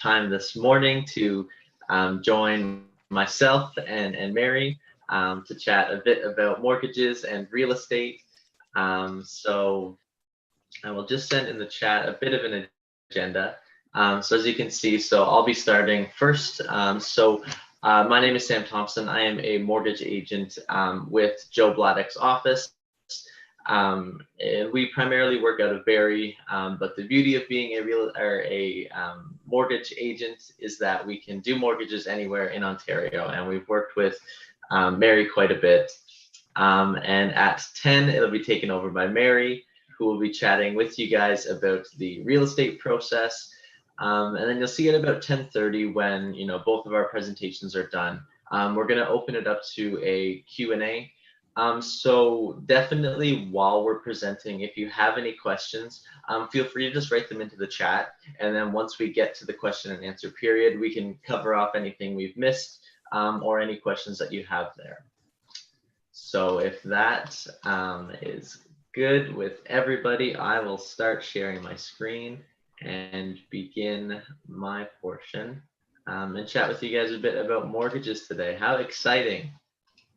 time this morning to join myself and Mary to chat a bit about mortgages and real estate. So I will just send in the chat a bit of an agenda. So as you can see, so I'll be starting first. My name is Sam Thompson. I am a mortgage agent with Joe Bladdock's office. And we primarily work out of Barrie, but the beauty of being a mortgage agent is that we can do mortgages anywhere in Ontario, and we've worked with Mary quite a bit. And at 10, it'll be taken over by Mary, who will be chatting with you guys about the real estate process. And then you'll see at about 10:30 when both of our presentations are done. We're going to open it up to a Q&A. So definitely while we're presenting, if you have any questions, feel free to just write them into the chat. And then once we get to the question and answer period, we can cover off anything we've missed or any questions that you have there. So if that is good with everybody, I will start sharing my screen and begin my portion and chat with you guys a bit about mortgages today. How exciting.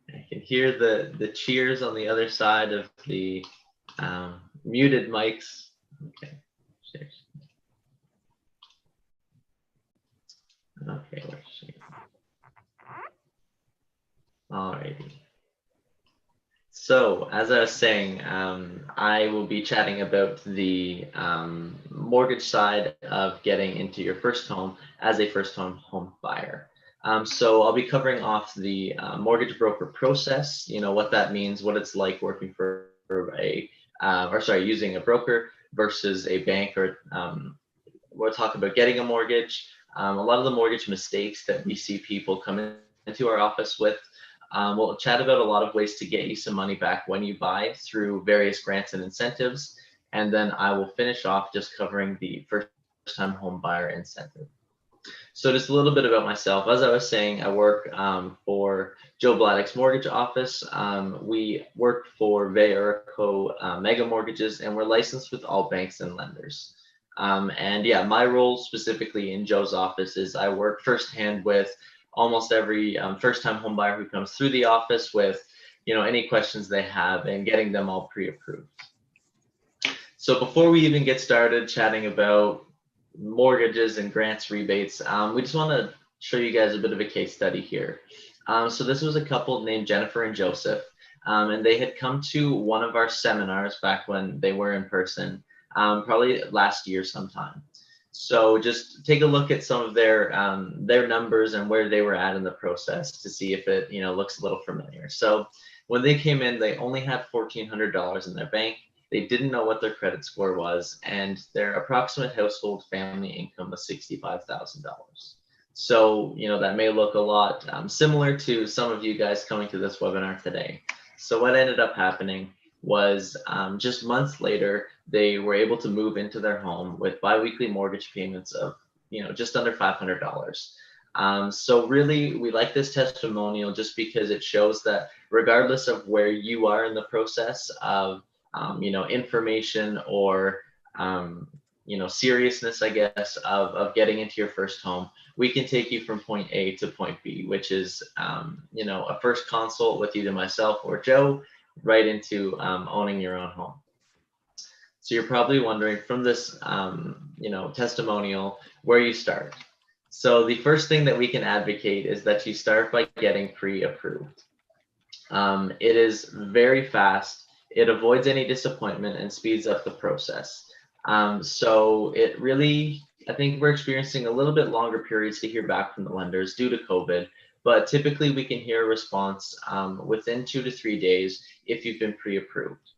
I can hear the cheers on the other side of the muted mics. Okay, cheers. Okay, we're sharing. Alrighty. So as I was saying, I will be chatting about the mortgage side of getting into your first home as a first-time home buyer. So I'll be covering off the mortgage broker process, what that means, what it's like working for using a broker versus a bank, or we'll talk about getting a mortgage, a lot of the mortgage mistakes that we see people come into our office with. We'll chat about a lot of ways to get you some money back when you buy through various grants and incentives. And then I will finish off just covering the first-time home buyer incentive. So just a little bit about myself. As I was saying, I work for Joe Bladdock's mortgage office. We work for Realtor Mega Mortgages, and we're licensed with all banks and lenders. And yeah, my role specifically in Joe's office is I work firsthand with almost every first-time home buyer who comes through the office with any questions they have and getting them all pre-approved. So before we even get started chatting about mortgages and grants, rebates, we just want to show you guys a bit of a case study here. So this was a couple named Jennifer and Joseph, and they had come to one of our seminars back when they were in person, probably last year sometime. So just take a look at some of their numbers and where they were at in the process to see if it looks a little familiar. So when they came in, they only had $1,400 in their bank. They didn't know what their credit score was, and their approximate household family income was $65,000. So that may look a lot similar to some of you guys coming to this webinar today. So what ended up happening was just months later, they were able to move into their home with biweekly mortgage payments of just under $500. So really, we like this testimonial just because it shows that regardless of where you are in the process of information or seriousness, I guess, of getting into your first home, we can take you from point A to point B, which is a first consult with either myself or Joe, right into owning your own home. So you're probably wondering from this testimonial where you start. So the first thing that we can advocate is that you start by getting pre-approved. It is very fast. It avoids any disappointment and speeds up the process. So it really, I think we're experiencing a little bit longer periods to hear back from the lenders due to COVID, but typically we can hear a response within 2 to 3 days if you've been pre-approved.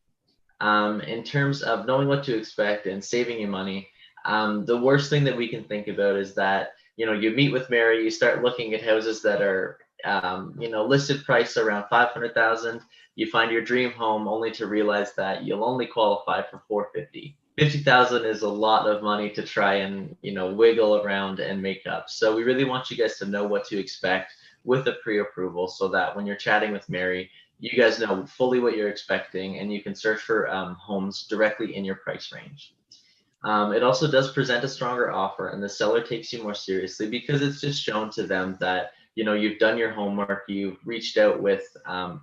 In terms of knowing what to expect and saving you money, the worst thing that we can think about is that, you meet with Mary, you start looking at houses that are, listed price around $500,000. You find your dream home only to realize that you'll only qualify for $450,000. $50,000 is a lot of money to try and, wiggle around and make up. So we really want you guys to know what to expect with a pre-approval so that when you're chatting with Mary, you guys know fully what you're expecting and you can search for homes directly in your price range. It also does present a stronger offer, and the seller takes you more seriously because it's just shown to them that you've done your homework, you've reached out with a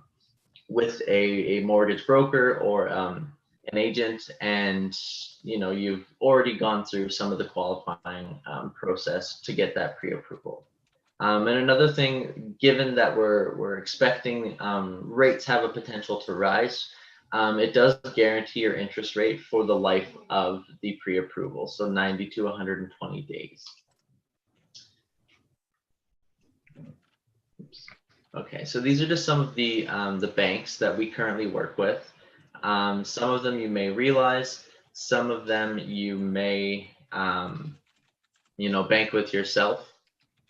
mortgage broker or an agent, and you've already gone through some of the qualifying process to get that pre-approval. And another thing, given that we're expecting rates have a potential to rise, it does guarantee your interest rate for the life of the pre-approval, so 90 to 120 days. Oops. Okay, so these are just some of the banks that we currently work with. Some of them you may realize, some of them you may bank with yourself.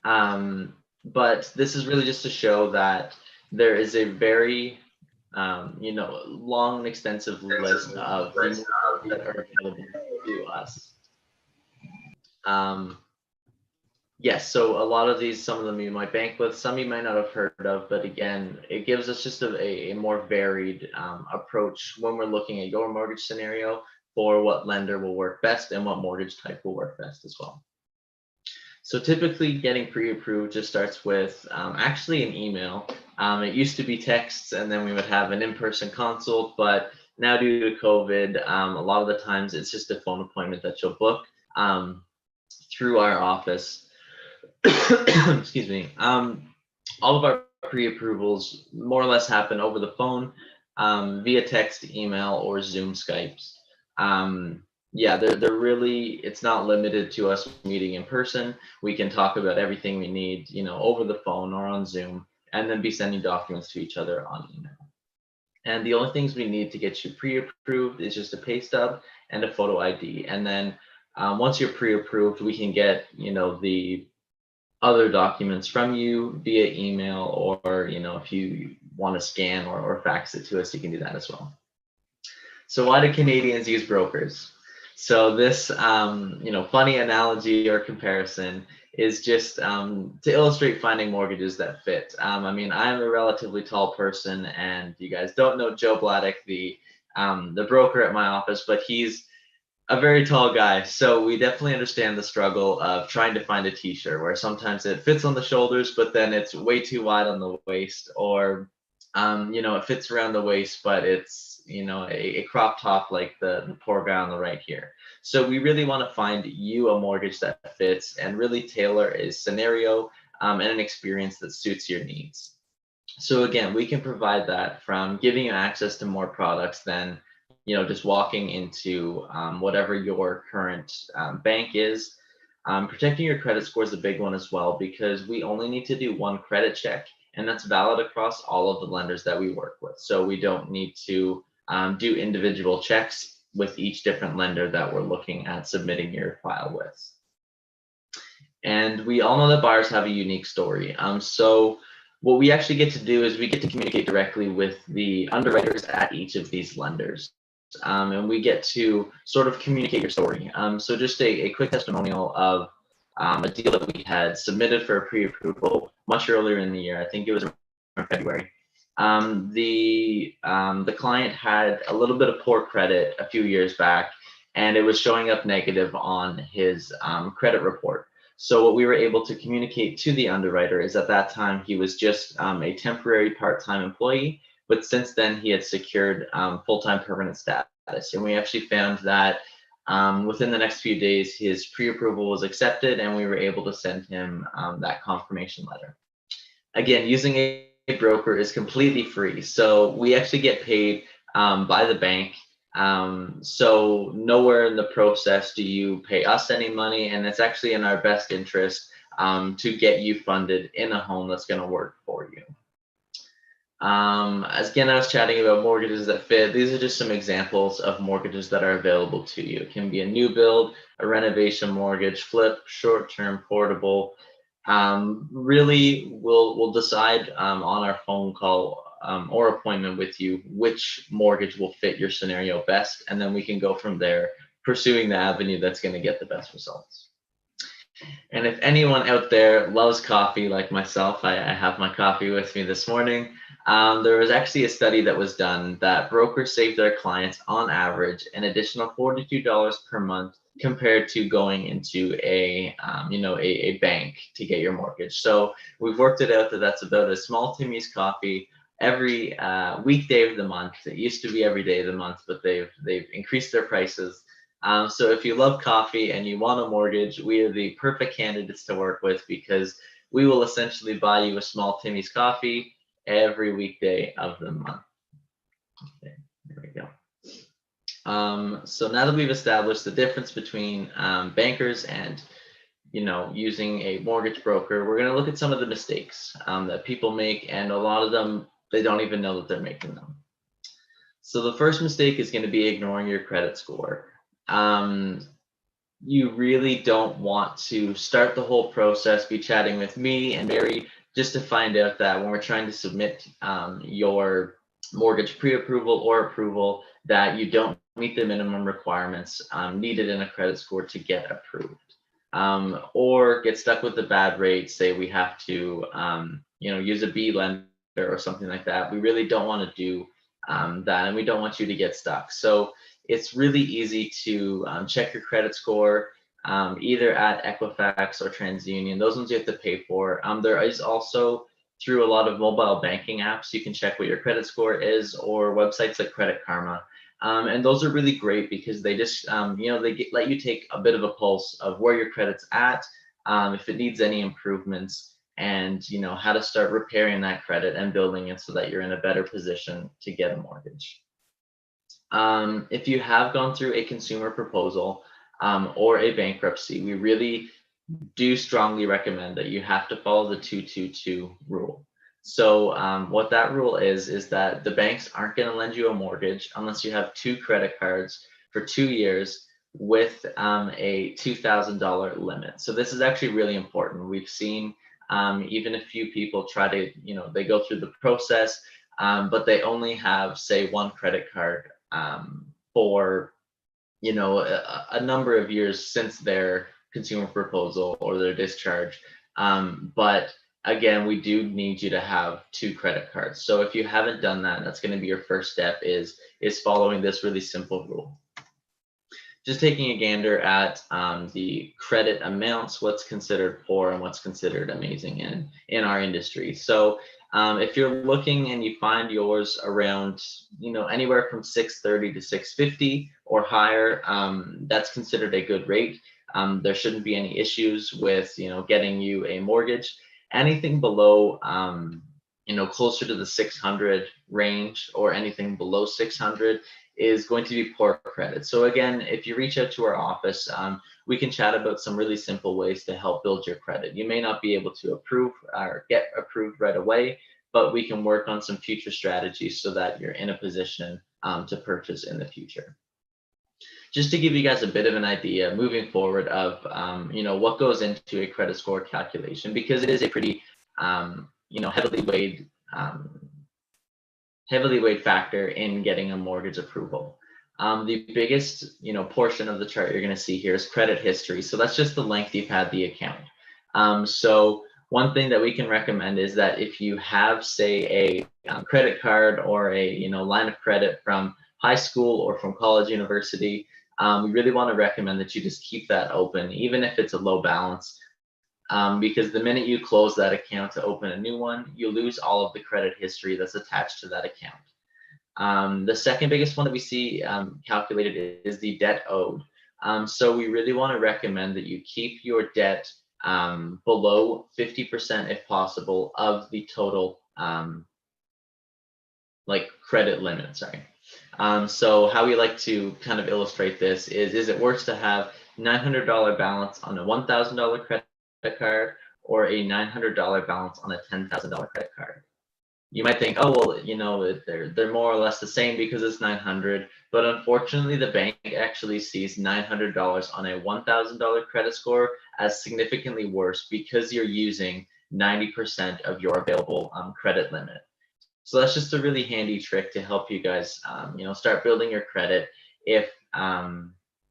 But this is really just to show that there is a very long and extensive list of things that are available to us. Yes, so a lot of these, some of them you might bank with, some you might not have heard of, but again, it gives us just a more varied approach when we're looking at your mortgage scenario for what lender will work best and what mortgage type will work best as well. So typically getting pre-approved just starts with actually an email. It used to be texts, and then we would have an in-person consult, but now due to COVID, a lot of the times it's just a phone appointment that you'll book through our office. Excuse me. All of our pre-approvals more or less happen over the phone, via text, email, or Zoom Skypes. Yeah, they're really, it's not limited to us meeting in person. We can talk about everything we need, over the phone or on Zoom, and then be sending documents to each other on email. And the only things we need to get you pre-approved is just a pay stub and a photo ID. And then once you're pre-approved, we can get, the other documents from you via email, or if you want to scan or fax it to us, you can do that as well. So why do Canadians use brokers? So this funny analogy or comparison is just to illustrate finding mortgages that fit. I mean, I'm a relatively tall person, and you guys don't know Joe Bladdock, the broker at my office, but he's a very tall guy. So we definitely understand the struggle of trying to find a t-shirt where sometimes it fits on the shoulders, but then it's way too wide on the waist, or it fits around the waist, but it's a crop top like the poor guy on the right here. So we really want to find you a mortgage that fits and really tailor a scenario and an experience that suits your needs. So again, we can provide that from giving you access to more products than just walking into whatever your current bank is. Protecting your credit score is a big one as well, because we only need to do one credit check, and that's valid across all of the lenders that we work with. So we don't need to do individual checks with each different lender that we're looking at submitting your file with. And we all know that buyers have a unique story. So what we actually get to do is we get to communicate directly with the underwriters at each of these lenders. And we get to sort of communicate your story. So just a quick testimonial of a deal that we had submitted for a pre-approval much earlier in the year. I think it was in February. The client had a little bit of poor credit a few years back, and it was showing up negative on his credit report. So what we were able to communicate to the underwriter is at that time he was just a temporary part-time employee, but since then he had secured full-time permanent status. And we actually found that within the next few days his pre-approval was accepted, and we were able to send him that confirmation letter. Again, using a broker is completely free. So we actually get paid by the bank. So nowhere in the process do you pay us any money, and it's actually in our best interest to get you funded in a home that's going to work for you. As again, I was chatting about mortgages that fit. These are just some examples of mortgages that are available to you. It can be a new build, a renovation mortgage, flip, short-term, portable. Really, we'll decide on our phone call or appointment with you which mortgage will fit your scenario best, and then we can go from there, pursuing the avenue that's going to get the best results. And if anyone out there loves coffee like myself, I have my coffee with me this morning. There was actually a study that was done that brokers save their clients on average an additional $42 per month compared to going into a a bank to get your mortgage. So we've worked it out that that's about a small Timmy's coffee every weekday of the month. It used to be every day of the month, but they've increased their prices. So if you love coffee and you want a mortgage, we are the perfect candidates to work with, because we will essentially buy you a small Timmy's coffee every weekday of the month. Okay, there we go. So now that we've established the difference between bankers and using a mortgage broker, we're going to look at some of the mistakes that people make, and a lot of them, they don't even know that they're making them. So the first mistake is going to be ignoring your credit score. You really don't want to start the whole process, be chatting with me and Mary, just to find out that when we're trying to submit your mortgage pre-approval or approval, that you don't meet the minimum requirements needed in a credit score to get approved. Or get stuck with the bad rate, say we have to use a B lender or something like that. We really don't want to do that, and we don't want you to get stuck. So it's really easy to check your credit score either at Equifax or TransUnion. Those ones you have to pay for. There is also, through a lot of mobile banking apps, you can check what your credit score is, or websites like Credit Karma. And those are really great because they just, let you take a bit of a pulse of where your credit's at, if it needs any improvements, and how to start repairing that credit and building it so that you're in a better position to get a mortgage. If you have gone through a consumer proposal or a bankruptcy, we really do strongly recommend that you have to follow the 222 rule. So what that rule is that the banks aren't going to lend you a mortgage unless you have 2 credit cards for 2 years with a $2,000 limit. So this is actually really important. We've seen even a few people try to, they go through the process, but they only have, say, 1 credit card for, a number of years since their consumer proposal or their discharge. But again, we do need you to have 2 credit cards. So if you haven't done that, that's going to be your first step, is following this really simple rule. Just taking a gander at the credit amounts, what's considered poor and what's considered amazing in our industry. So if you're looking and you find yours around, anywhere from 630 to 650 or higher, that's considered a good rate. There shouldn't be any issues with, getting you a mortgage. Anything below, closer to the 600 range, or anything below 600 is going to be poor credit. So again, if you reach out to our office, we can chat about some really simple ways to help build your credit. You may not be able to approve or get approved right away, but we can work on some future strategies so that you're in a position to purchase in the future. Just to give you guys a bit of an idea moving forward of what goes into a credit score calculation, because it is a pretty heavily weighed factor in getting a mortgage approval. The biggest portion of the chart you're going to see here is credit history. So that's just the length you've had the account. So one thing that we can recommend is that if you have, say, a credit card or a line of credit from high school or from college, university, we really want to recommend that you just keep that open, even if it's a low balance, because the minute you close that account to open a new one, you lose all of the credit history that's attached to that account. The second biggest one that we see calculated is the debt owed. So we really want to recommend that you keep your debt below 50% if possible of the total credit limit, sorry. So how we like to kind of illustrate this is it works to have $900 balance on a $1,000 credit card or a $900 balance on a $10,000 credit card. You might think, oh, well, they're more or less the same because it's 900, but unfortunately the bank actually sees $900 on a $1,000 credit score as significantly worse because you're using 90% of your available credit limit. So that's just a really handy trick to help you guys, start building your credit. If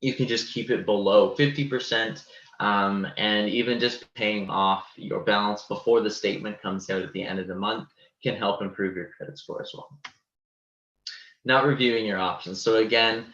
you can just keep it below 50%, and even just paying off your balance before the statement comes out at the end of the month can help improve your credit score as well. Not reviewing your options. So again,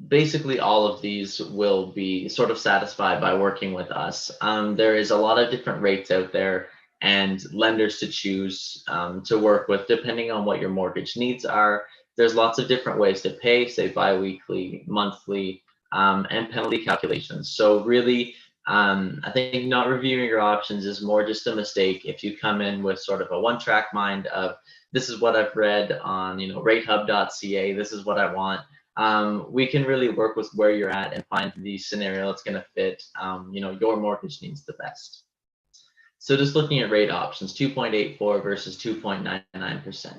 basically all of these will be sort of satisfied by working with us. There is a lot of different rates out there and lenders to choose to work with depending on what your mortgage needs are. There's lots of different ways to pay, say biweekly, monthly, and penalty calculations. So really, I think not reviewing your options is more just a mistake if you come in with sort of a one-track mind of this is what I've read on, ratehub.ca, this is what I want. We can really work with where you're at and find the scenario that's going to fit, your mortgage needs the best. So just looking at rate options, 2.84 versus 2.99%.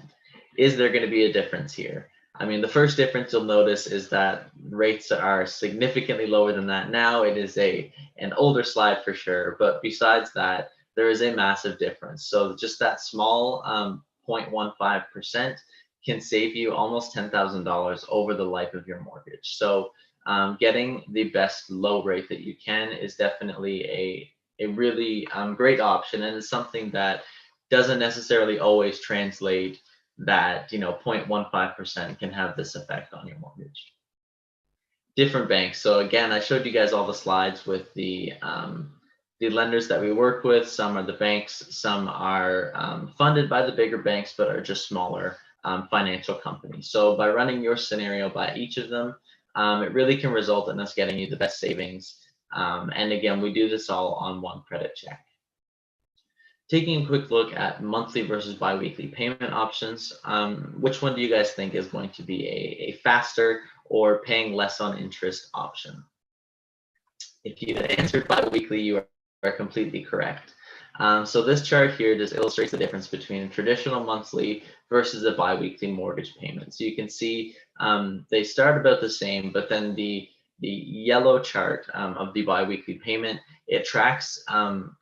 Is there going to be a difference here? I mean, the first difference you'll notice is that rates are significantly lower than that now. It is an older slide for sure, but besides that, there is a massive difference. So just that small 0.15% can save you almost $10,000 over the life of your mortgage. So getting the best low rate that you can is definitely a really great option, and it's something that doesn't necessarily always translate that 0.15% can have this effect on your mortgage. Different banks. So again, I showed you guys all the slides with the lenders that we work with. Some are the banks, some are funded by the bigger banks, but are just smaller financial companies. So by running your scenario by each of them, it really can result in us getting you the best savings. And again, we do this all on one credit check. Taking a quick look at monthly versus biweekly payment options, which one do you guys think is going to be a faster or paying less on interest option? If you answered biweekly, you are completely correct. So this chart here just illustrates the difference between a traditional monthly versus a biweekly mortgage payment. So you can see they start about the same, but then the yellow chart of the biweekly payment, it tracks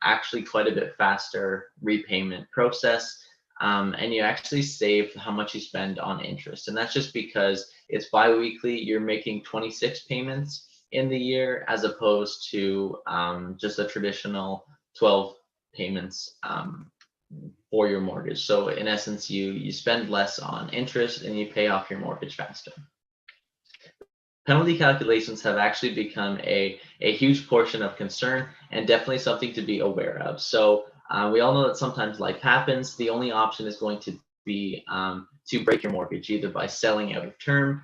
actually quite a bit faster repayment process, and you actually save how much you spend on interest. And that's just because it's biweekly, you're making 26 payments in the year as opposed to just a traditional 12 payments for your mortgage. So in essence, you spend less on interest and you pay off your mortgage faster. Penalty calculations have actually become a huge portion of concern and definitely something to be aware of. So we all know that sometimes life happens. The only option is going to be to break your mortgage, either by selling out of term.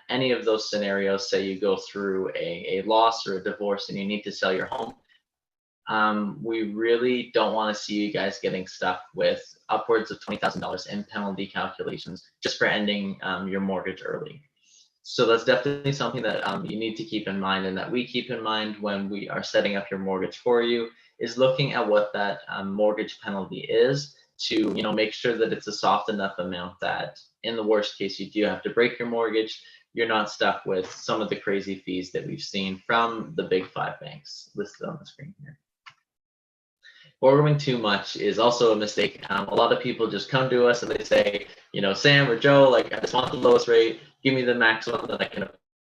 Any of those scenarios, say you go through a loss or a divorce and you need to sell your home, we really don't want to see you guys getting stuck with upwards of $20,000 in penalty calculations just for ending your mortgage early. So that's definitely something that you need to keep in mind, and that we keep in mind when we are setting up your mortgage for you, is looking at what that mortgage penalty is to make sure that it's a soft enough amount that in the worst case you do have to break your mortgage, you're not stuck with some of the crazy fees that we've seen from the big 5 banks listed on the screen here. Borrowing too much is also a mistake. A lot of people just come to us and they say, Sam or Joe, like, I just want the lowest rate. Give me the maximum that I can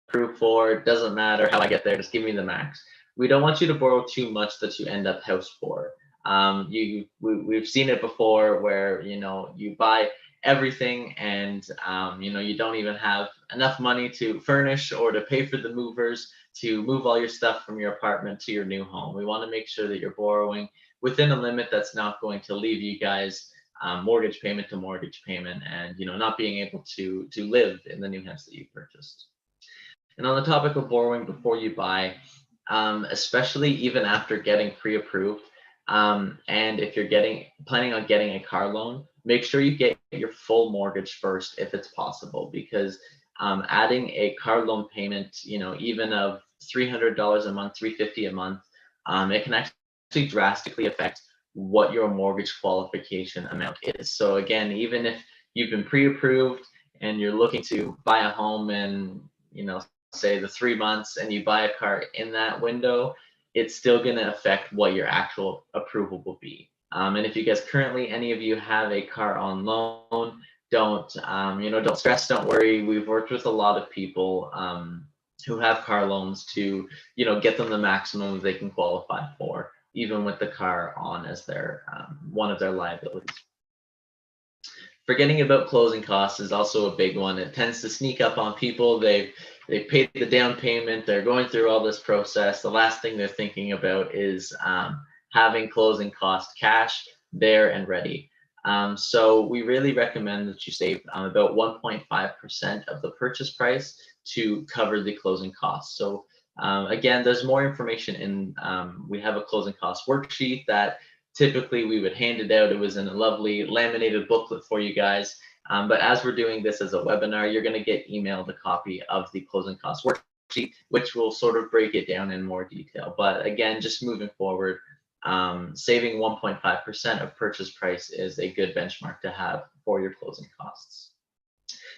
approve for. It doesn't matter how I get there. Just give me the max. We don't want you to borrow too much that you end up house poor. We've seen it before where, you buy everything and, you don't even have enough money to furnish or to pay for the movers to move all your stuff from your apartment to your new home. We want to make sure that you're borrowing within a limit that's not going to leave you guys mortgage payment to mortgage payment and not being able to live in the new house that you purchased. And on the topic of borrowing before you buy, especially even after getting pre-approved, and if you're planning on getting a car loan, make sure you get your full mortgage first if it's possible, because adding a car loan payment, even of $300 a month, $350 a month, it can actually drastically affect what your mortgage qualification amount is. So again, even if you've been pre-approved and you're looking to buy a home in, say the 3 months, and you buy a car in that window, it's still going to affect what your actual approval will be. And if you guys currently, any of you have a car on loan, don't stress, don't worry. We've worked with a lot of people who have car loans to, get them the maximum they can qualify for, even with the car on as their one of their liabilities. Forgetting about closing costs is also a big one. It tends to sneak up on people. They've paid the down payment. They're going through all this process. The last thing they're thinking about is having closing cost cash there and ready. So we really recommend that you save about 1.5% of the purchase price to cover the closing costs. So again, there's more information in, we have a closing cost worksheet that typically we would hand it out. It was in a lovely laminated booklet for you guys. But as we're doing this as a webinar, you're going to get emailed a copy of the closing cost worksheet, which will sort of break it down in more detail. But again, just moving forward, saving 1.5% of purchase price is a good benchmark to have for your closing costs.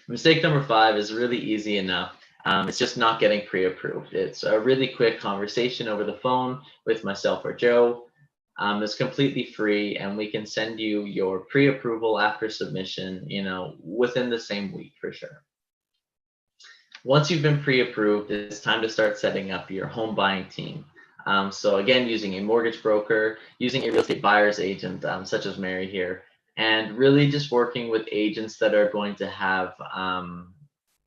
Mistake number 5 is really easy enough. It's just not getting pre-approved. It's a really quick conversation over the phone with myself or Joe. It's completely free, and we can send you your pre-approval after submission, within the same week for sure. Once you've been pre-approved, it's time to start setting up your home buying team. So again, using a mortgage broker, using a real estate buyer's agent, such as Mary here, and really just working with agents that are going to have,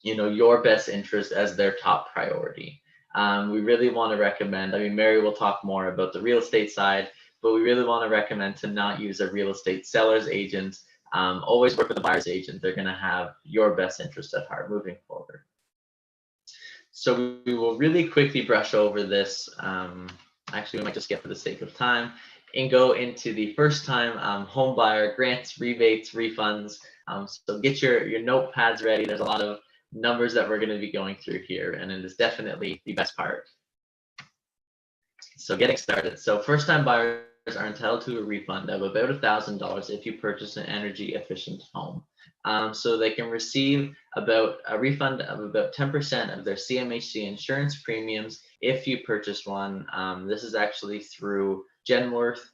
your best interest as their top priority. We really want to recommend, Mary will talk more about the real estate side, but we really want to recommend to not use a real estate seller's agent. Always work with a buyer's agent. They're going to have your best interest at heart moving forward. So we will really quickly brush over this. Actually, we might just skip for the sake of time and go into the first time home buyer grants, rebates, refunds. So get your notepads ready. There's a lot of numbers that we're going to be going through here, and it is definitely the best part. So getting started. So first time buyers are entitled to a refund of about $1,000 if you purchase an energy efficient home. So they can receive about a refund of about 10% of their CMHC insurance premiums if you purchase one. This is actually through Genworth.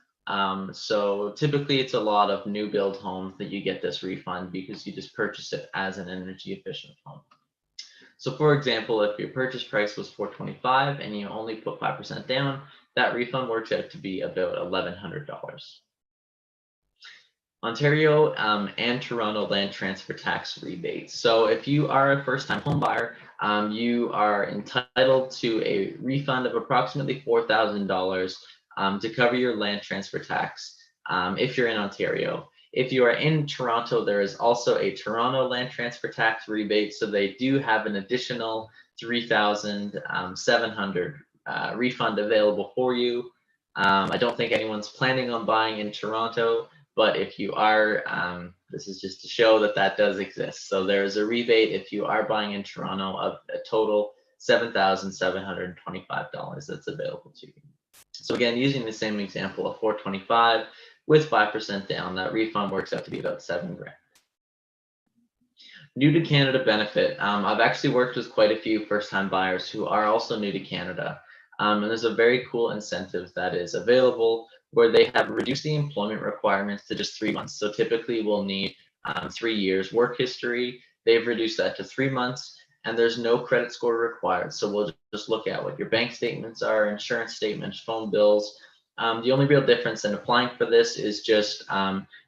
So typically it's a lot of new build homes that you get this refund because you just purchase it as an energy efficient home. So for example, if your purchase price was $425 and you only put 5% down, that refund works out to be about $1,100. Ontario and Toronto land transfer tax rebates. So if you are a first-time home buyer, you are entitled to a refund of approximately $4,000 to cover your land transfer tax if you're in Ontario. If you are in Toronto, there is also a Toronto land transfer tax rebate, so they do have an additional $3,700 refund available for you. I don't think anyone's planning on buying in Toronto, but if you are, this is just to show that that does exist. So there is a rebate if you are buying in Toronto of a total $7,725 that's available to you. So again, using the same example of $425 with 5% down, that refund works out to be about $7,000. New to Canada benefit. I've actually worked with quite a few first-time buyers who are also new to Canada. And there's a very cool incentive that is available where they have reduced the employment requirements to just 3 months. So typically we'll need 3 years work history. They've reduced that to 3 months, and there's no credit score required. So we'll just look at what your bank statements are, insurance statements, phone bills. The only real difference in applying for this is just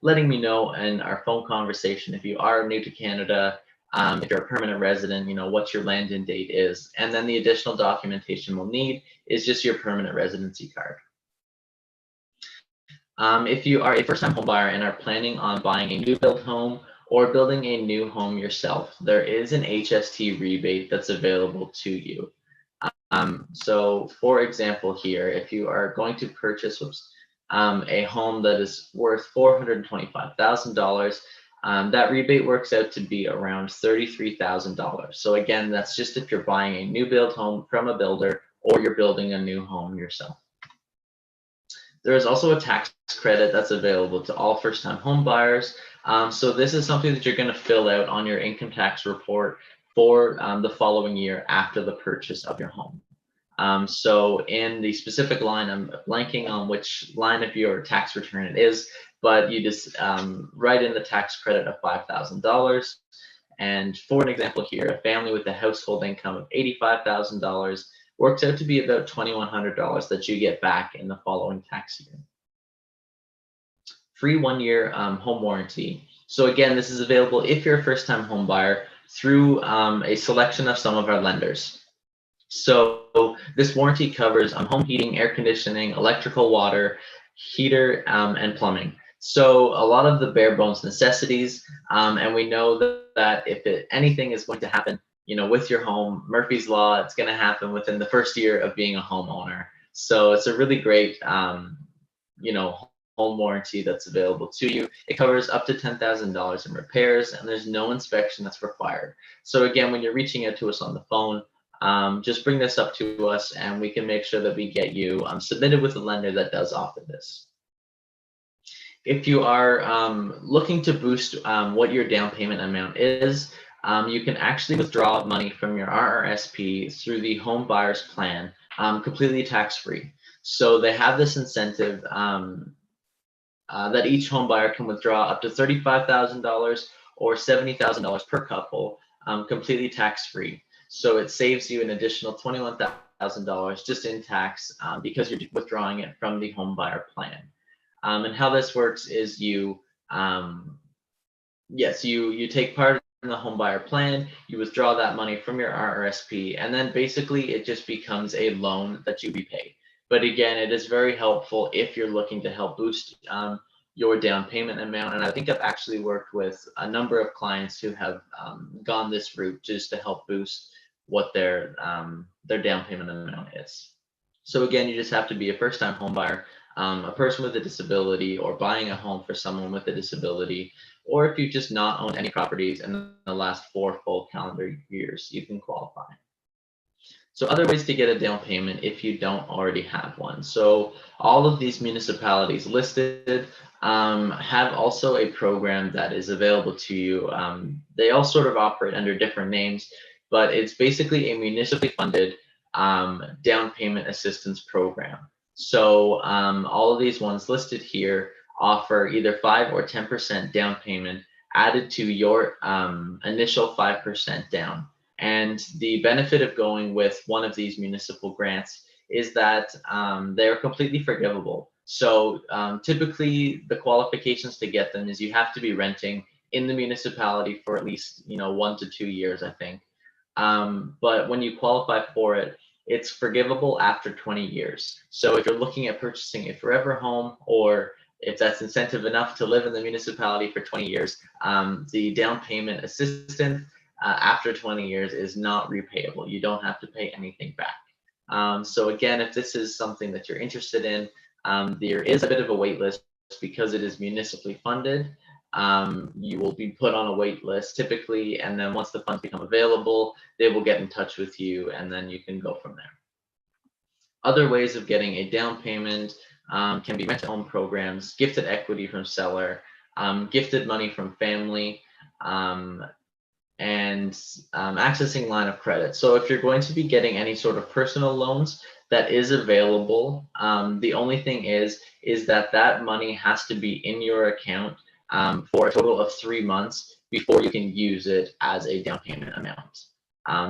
letting me know in our phone conversation if you are new to Canada, if you're a permanent resident, what your land-in date is. And then the additional documentation we'll need is just your permanent residency card. If you are a first-time home buyer and are planning on buying a new build home or building a new home yourself, there is an HST rebate that's available to you. So for example here, if you are going to purchase a home that is worth $425,000, that rebate works out to be around $33,000. So again, that's just if you're buying a new build home from a builder or you're building a new home yourself. There is also a tax credit that's available to all first-time home buyers. So this is something that you're going to fill out on your income tax report for the following year after the purchase of your home. So in the specific line, I'm blanking on which line of your tax return it is, but you just write in the tax credit of $5,000. And for an example here, a family with a household income of $85,000 works out to be about $2,100 that you get back in the following tax year. Free 1-year home warranty. So again, this is available if you're a first-time home buyer through a selection of some of our lenders. So this warranty covers home heating, air conditioning, electrical, water, heater, and plumbing. So a lot of the bare bones necessities, and we know that if anything is going to happen, with your home, Murphy's Law, it's going to happen within the first year of being a homeowner. So it's a really great, home warranty that's available to you. It covers up to $10,000 in repairs, and there's no inspection that's required. So again, when you're reaching out to us on the phone, just bring this up to us and we can make sure that we get you submitted with a lender that does offer this. If you are looking to boost what your down payment amount is, you can actually withdraw money from your RRSP through the home buyers plan, completely tax-free. So they have this incentive that each home buyer can withdraw up to $35,000 or $70,000 per couple, completely tax-free. So it saves you an additional $21,000 just in tax because you're withdrawing it from the home buyer plan. And how this works is you take part in the home buyer plan, you withdraw that money from your RRSP, and then basically it just becomes a loan that you repay. But again, it is very helpful if you're looking to help boost your down payment amount. And I think I've actually worked with a number of clients who have gone this route just to help boost what their down payment amount is. So again, you just have to be a first-time home buyer, a person with a disability, or buying a home for someone with a disability, or if you've just not owned any properties in the last 4 full calendar years, you can qualify. So other ways to get a down payment if you don't already have one. So all of these municipalities listed have also a program that is available to you. They all sort of operate under different names, but it's basically a municipally funded down payment assistance program. So all of these ones listed here offer either 5 or 10% down payment added to your initial 5% down. And the benefit of going with one of these municipal grants is that they are completely forgivable. So typically the qualifications to get them is you have to be renting in the municipality for at least 1 to 2 years, I think. But when you qualify for it, it's forgivable after 20 years. So if you're looking at purchasing a forever home, or if that's incentive enough to live in the municipality for 20 years, the down payment assistance after 20 years is not repayable. You don't have to pay anything back. So again, if this is something that you're interested in, there is a bit of a wait list because it is municipally funded. You will be put on a wait list typically, and then once the funds become available, they will get in touch with you, and then you can go from there. Other ways of getting a down payment can be rent-to-own programs, gifted equity from seller, gifted money from family, and accessing line of credit. So if you're going to be getting any sort of personal loans, that is available. The only thing is that money has to be in your account for a total of 3 months before you can use it as a down payment amount.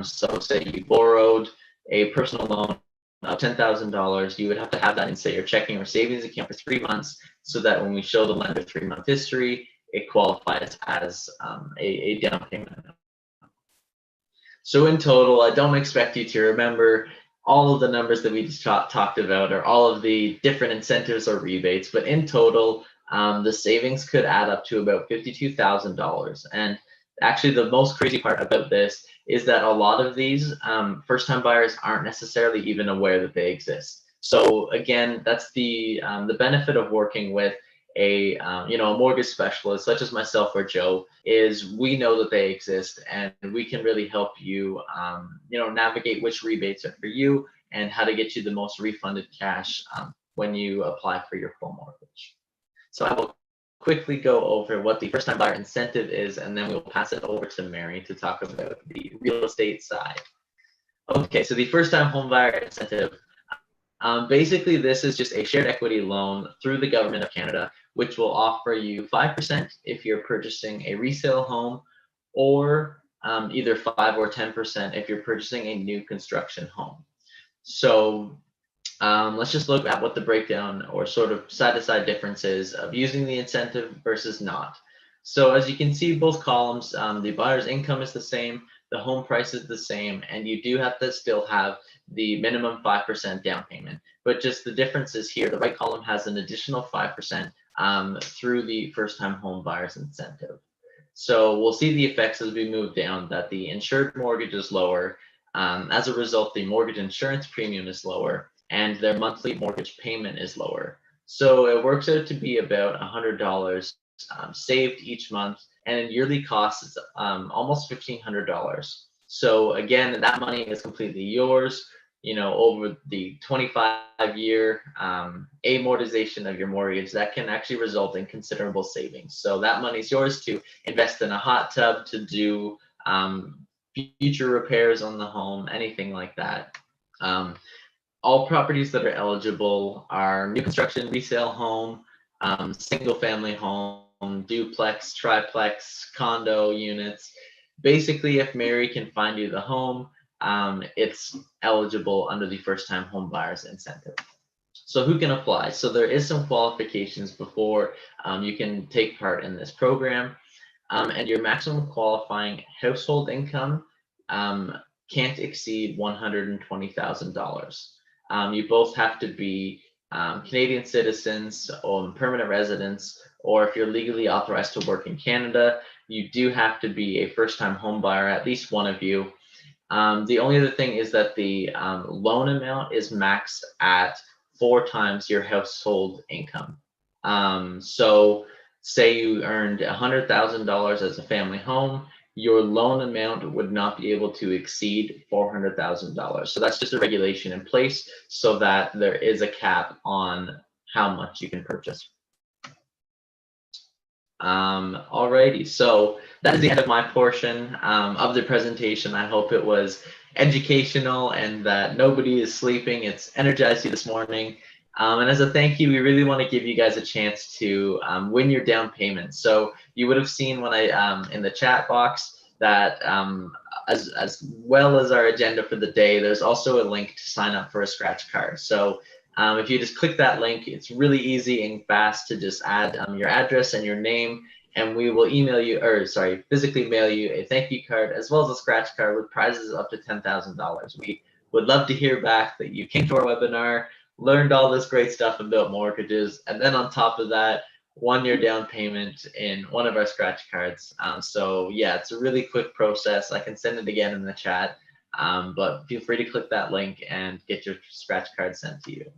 So say you borrowed a personal loan of $10,000, you would have to have that in, say, your checking or savings account for 3 months, so that when we show the lender 3-month history, it qualifies as a down payment. So in total, I don't expect you to remember all of the numbers that we just talked about, or all of the different incentives or rebates, but in total, the savings could add up to about $52,000. And actually, the most crazy part about this is that a lot of these first-time buyers aren't necessarily even aware that they exist. So again, that's the benefit of working with a mortgage specialist such as myself or Joe, is we know that they exist, and we can really help you navigate which rebates are for you and how to get you the most refunded cash when you apply for your full mortgage. So I will quickly go over what the first time buyer incentive is, and then we'll pass it over to Mary to talk about the real estate side. Okay, so the first time home buyer incentive, basically this is just a shared equity loan through the government of Canada, which will offer you 5% if you're purchasing a resale home, or either 5 or 10% if you're purchasing a new construction home. So let's just look at what the breakdown or sort of side-to-side difference is of using the incentive versus not. So as you can see, both columns, the buyer's income is the same, the home price is the same, and you do have to still have the minimum 5% down payment. But just the difference is here, the right column has an additional 5% through the first-time home buyer's incentive. So we'll see the effects as we move down, that the insured mortgage is lower. As a result, the mortgage insurance premium is lower and their monthly mortgage payment is lower. So it works out to be about $100 saved each month, and in yearly costs is almost $1,500. So again, that money is completely yours. Over the 25-year amortization of your mortgage, that can actually result in considerable savings. So that money is yours to invest in a hot tub, to do future repairs on the home, anything like that. All properties that are eligible are new construction, resale home, single family home, duplex, triplex, condo units. Basically, if Mary can find you the home, it's eligible under the first time home buyers incentive. So who can apply? So there is some qualifications before you can take part in this program. And your maximum qualifying household income can't exceed $120,000. You both have to be Canadian citizens or permanent residents, or if you're legally authorized to work in Canada, you do have to be a first-time home buyer, at least one of you. The only other thing is that the loan amount is maxed at 4 times your household income. So say you earned $100,000 as a family home, your loan amount would not be able to exceed $400,000. So that's just a regulation in place so that there is a cap on how much you can purchase. Alrighty, so that is the end of my portion of the presentation. I hope it was educational and that nobody is sleeping. It's energized you this morning. And as a thank you, we really want to give you guys a chance to win your down payment. So you would have seen when I in the chat box that as well as our agenda for the day, there's also a link to sign up for a scratch card. So if you just click that link, it's really easy and fast to just add your address and your name, and we will email you, or sorry, physically mail you a thank you card as well as a scratch card with prizes up to $10,000. We would love to hear back that you came to our webinar, learned all this great stuff about mortgages, and then on top of that, won your down payment in one of our scratch cards. So yeah, it's a really quick process. I can send it again in the chat, but feel free to click that link and get your scratch card sent to you.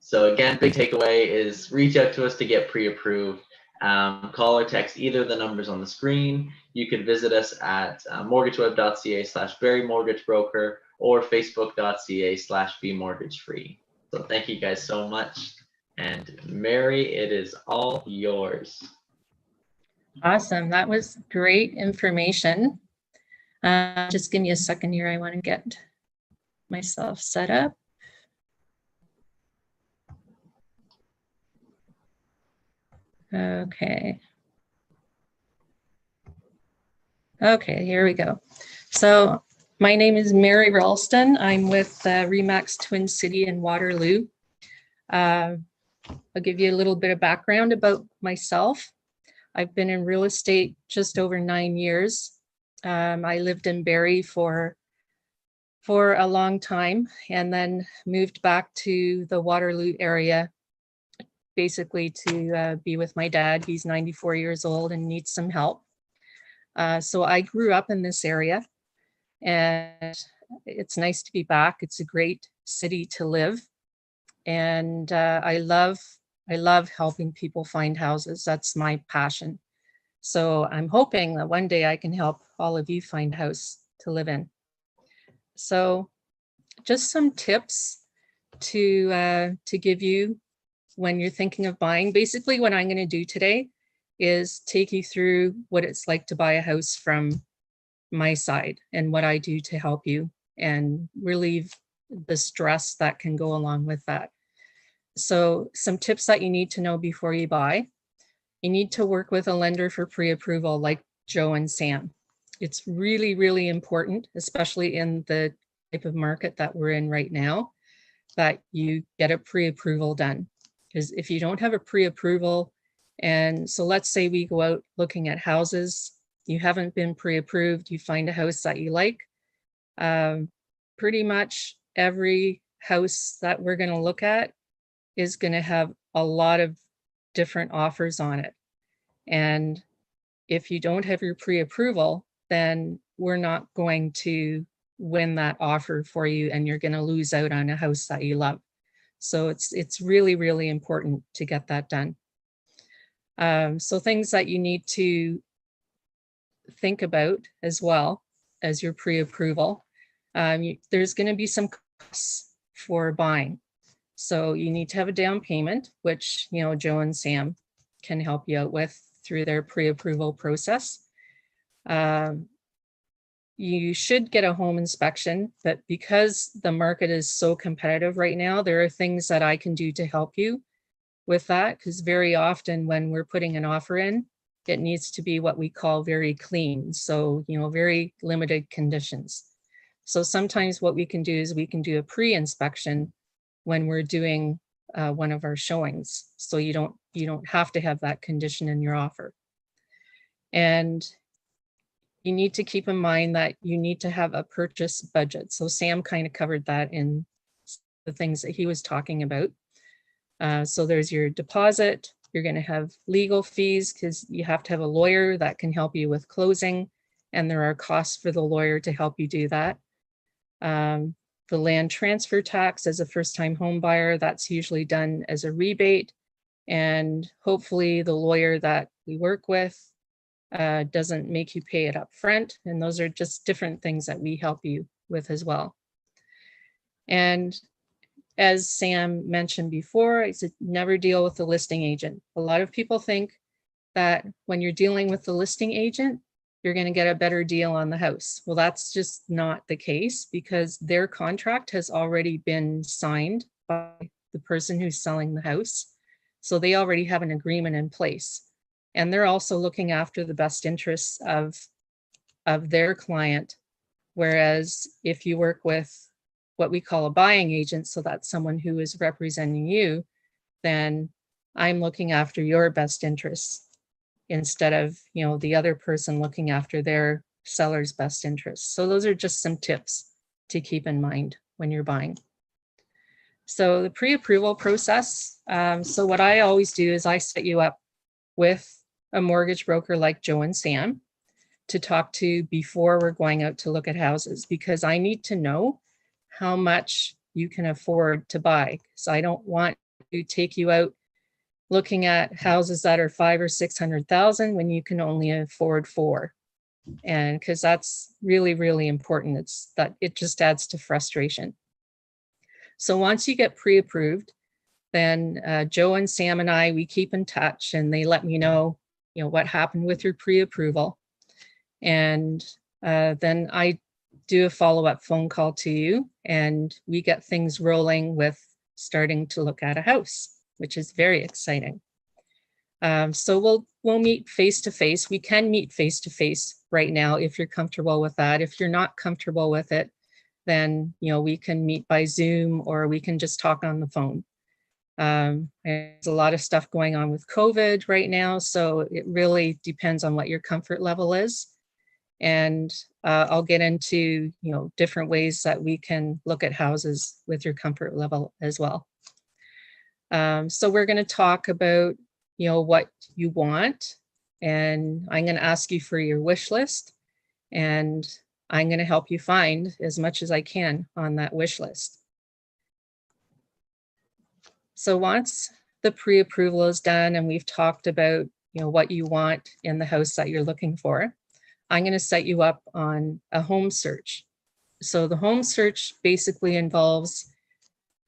So again, big takeaway is reach out to us to get pre-approved. Call or text either of the numbers on the screen. You can visit us at mortgageweb.ca/barrymortgagebroker or facebook.ca/bmortgagefree. So thank you guys so much. And Mary, it is all yours. Awesome. That was great information. Just give me a second here. I want to get myself set up. Okay. Okay, here we go. So my name is Mary Ralston. I'm with RE/MAX Twin City in Waterloo. I'll give you a little bit of background about myself. I've been in real estate just over 9 years. I lived in Barrie for a long time and then moved back to the Waterloo area, basically to be with my dad. He's 94 years old and needs some help. So I grew up in this area and it's nice to be back. It's a great city to live. And I love helping people find houses. That's my passion. So I'm hoping that one day I can help all of you find a house to live in. So just some tips to give you when you're thinking of buying. Basically, what I'm going to do today is take you through what it's like to buy a house from my side and what I do to help you and relieve the stress that can go along with that. So some tips that you need to know before you buy. You need to work with a lender for pre-approval like Joe and Sam. It's really, really important, especially in the type of market that we're in right now, that you get a pre-approval done. Because if you don't have a pre-approval And so let's say we go out looking at houses, you haven't been pre-approved, you find a house that you like. Pretty much every house that we're going to look at is going to have a lot of different offers on it. And if you don't have your pre-approval, then we're not going to win that offer for you, and you're going to lose out on a house that you love. So it's really, really important to get that done. So things that you need to think about as well as your pre-approval. There's going to be some costs for buying. So you need to have a down payment, which, you know, Joe and Sam can help you out with through their pre-approval process. You should get a home inspection, but because the market is so competitive right now, there are things that I can do to help you with that, because very often when we're putting an offer in, it needs to be what we call very clean. So, you know, very limited conditions. So sometimes what we can do is we can do a pre-inspection when we're doing one of our showings. So you don't have to have that condition in your offer. And you need to keep in mind that you need to have a purchase budget. So Sam kind of covered that in the things that he was talking about. So there's your deposit. You're going to have legal fees because you have to have a lawyer that can help you with closing. And there are costs for the lawyer to help you do that. The land transfer tax as a first-time home buyer, that's usually done as a rebate. And hopefully the lawyer that we work with doesn't make you pay it up front. And those are just different things that we help you with as well. And as Sam mentioned before, I said, never deal with the listing agent. A lot of people think that when you're dealing with the listing agent, you're going to get a better deal on the house. Well, that's just not the case, because their contract has already been signed by the person who's selling the house. So they already have an agreement in place. And they're also looking after the best interests of their client. Whereas if you work with what we call a buying agent, so that's someone who is representing you, then I'm looking after your best interests instead of, you know, the other person looking after their seller's best interests. So those are just some tips to keep in mind when you're buying. So the pre-approval process. So what I always do is I set you up with a mortgage broker like Joe and Sam to talk to before we're going out to look at houses, because I need to know how much you can afford to buy. So I don't want to take you out looking at houses that are 500,000 or 600,000 when you can only afford 4. And because that's really, really important. It's that it just adds to frustration. So once you get pre-approved, then Joe and Sam and I, we keep in touch, and they let me know, you know, what happened with your pre-approval. And then I do a follow-up phone call to you, and we get things rolling with starting to look at a house, which is very exciting. So we'll meet face-to-face. We can meet face-to-face right now if you're comfortable with that. If you're not comfortable with it, then, you know, we can meet by Zoom, or we can just talk on the phone. There's a lot of stuff going on with COVID right now, so it really depends on what your comfort level is. And I'll get into, you know, different ways that we can look at houses with your comfort level as well. So we're going to talk about, you know, what you want, and I'm going to ask you for your wish list, and I'm going to help you find as much as I can on that wish list. So once the pre-approval is done and we've talked about, you know, what you want in the house that you're looking for, I'm going to set you up on a home search. So the home search basically involves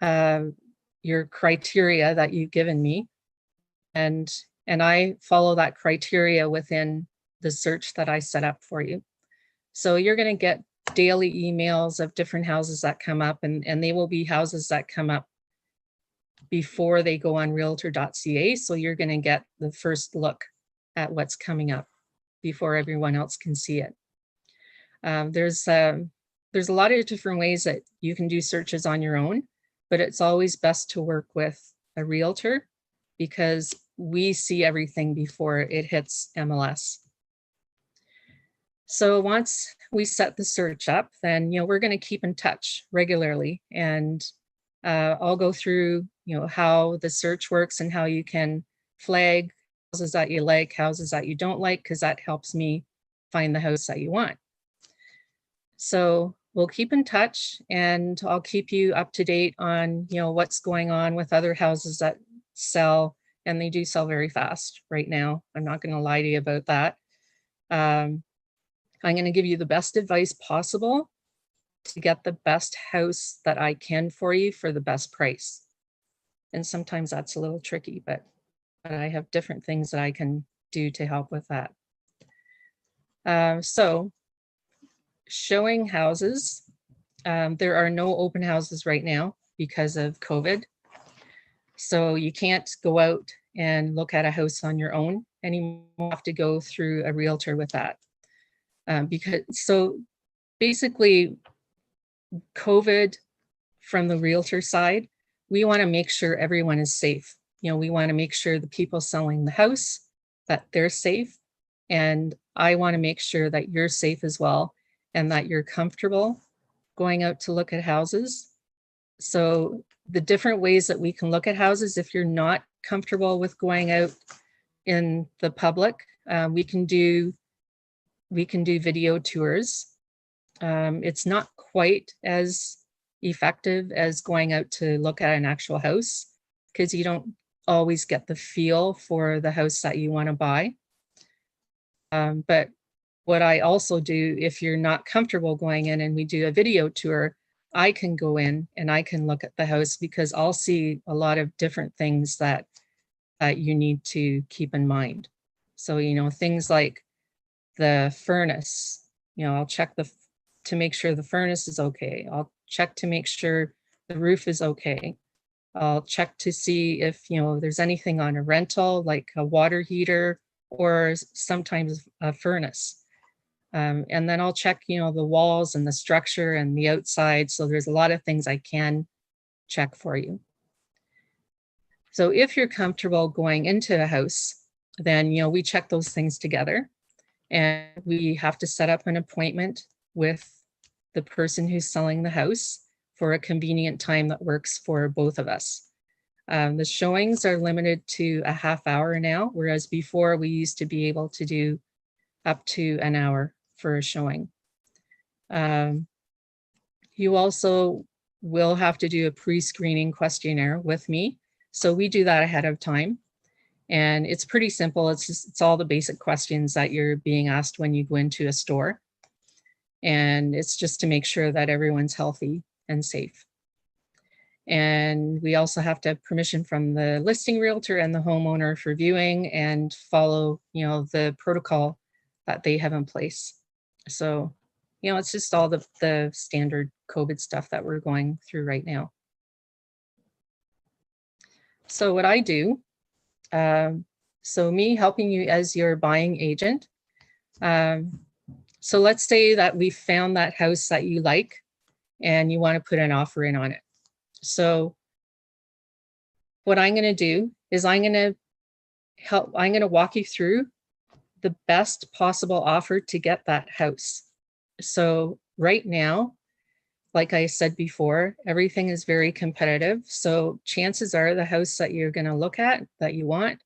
your criteria that you've given me, and I follow that criteria within the search that I set up for you. So you're going to get daily emails of different houses that come up, and they will be houses that come up before they go on realtor.ca. So you're going to get the first look at what's coming up before everyone else can see it. There's a lot of different ways that you can do searches on your own, but it's always best to work with a realtor, because we see everything before it hits MLS. So once we set the search up, then, we're going to keep in touch regularly, and I'll go through, how the search works and how you can flag houses that you like, houses that you don't like, because that helps me find the house that you want. So we'll keep in touch, and I'll keep you up to date on, what's going on with other houses that sell, and they do sell very fast right now. I'm not going to lie to you about that. I'm going to give you the best advice possible to get the best house that I can for you for the best price. And sometimes that's a little tricky, but I have different things that I can do to help with that. So showing houses, there are no open houses right now because of COVID. So you can't go out and look at a house on your own anymore. You have to go through a realtor with that. So basically, COVID from the realtor side, we want to make sure everyone is safe. We want to make sure the people selling the house, that they're safe. And I want to make sure that you're safe as well, and that you're comfortable going out to look at houses. So the different ways that we can look at houses, if you're not comfortable with going out in the public, we can do video tours. It's not quite as effective as going out to look at an actual house, because you don't always get the feel for the house that you want to buy. But what I also do, if you're not comfortable going in and we do a video tour, I can go in and I can look at the house, because I'll see a lot of different things that you need to keep in mind. So, things like the furnace, I'll check to make sure the furnace is okay. I'll check to make sure the roof is okay. I'll check to see if, there's anything on a rental, like a water heater or sometimes a furnace. And then I'll check, the walls and the structure and the outside. So there's a lot of things I can check for you. So if you're comfortable going into a house, then, we check those things together, and we have to set up an appointment with the person who's selling the house for a convenient time that works for both of us. The showings are limited to a half hour now, whereas before we used to be able to do up to an hour for a showing. You also will have to do a pre-screening questionnaire with me. So we do that ahead of time. And it's pretty simple. It's all the basic questions that you're being asked when you go into a store. And it's just to make sure that everyone's healthy and safe. And we also have to have permission from the listing realtor and the homeowner for viewing and follow, the protocol that they have in place. So, it's just all the standard COVID stuff that we're going through right now. So what I do, so me helping you as your buying agent. So let's say that we found that house that you like and you want to put an offer in on it. So what I'm going to do is I'm going to walk you through the best possible offer to get that house. So right now, like I said before, everything is very competitive. So chances are the house that you're going to look at that you want,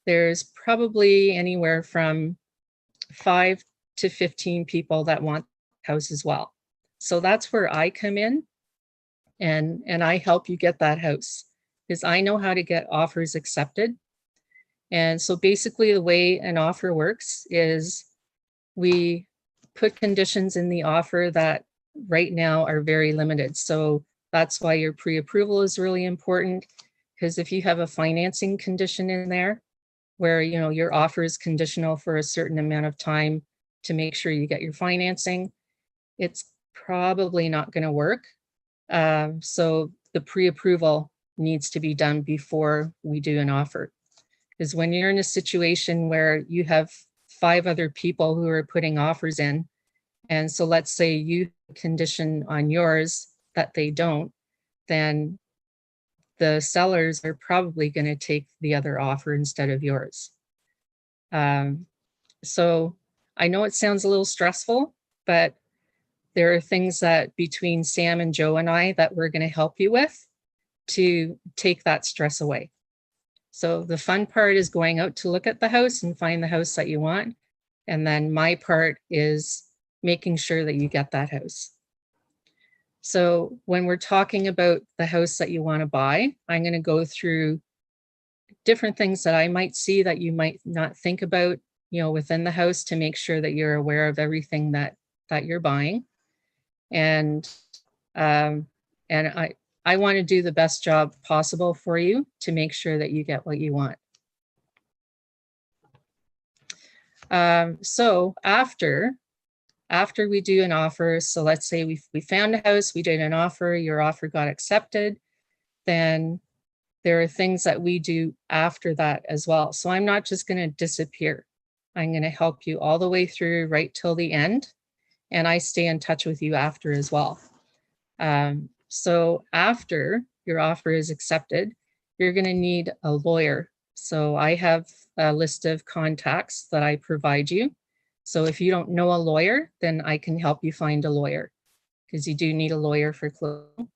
there's probably anywhere from 5 to 15 people that want the house as well. So that's where I come in, and I help you get that house, because I know how to get offers accepted. And so basically the way an offer works is we put conditions in the offer that right now are very limited. So that's why your pre-approval is really important, because if you have a financing condition in there where, your offer is conditional for a certain amount of time to make sure you get your financing, it's probably not going to work. So the pre-approval needs to be done before we do an offer. Because when you're in a situation where you have 5 other people who are putting offers in, and so let's say you condition on yours that they don't, then the sellers are probably going to take the other offer instead of yours. So I know it sounds a little stressful, but there are things that between Sam and Joe and I that we're going to help you with to take that stress away. So the fun part is going out to look at the house and find the house that you want. And then my part is making sure that you get that house. So when we're talking about the house that you want to buy, I'm going to go through different things that I might see that you might not think about, within the house, to make sure that you're aware of everything that you're buying. And I want to do the best job possible for you to make sure that you get what you want. So after we do an offer, so let's say we found a house, we did an offer, your offer got accepted, then there are things that we do after that as well. So I'm not just going to disappear. I'm going to help you all the way through right till the end. And I stay in touch with you after as well. So after your offer is accepted, you're going to need a lawyer. So I have a list of contacts that I provide you. So if you don't know a lawyer, then I can help you find a lawyer, because you do need a lawyer for closing.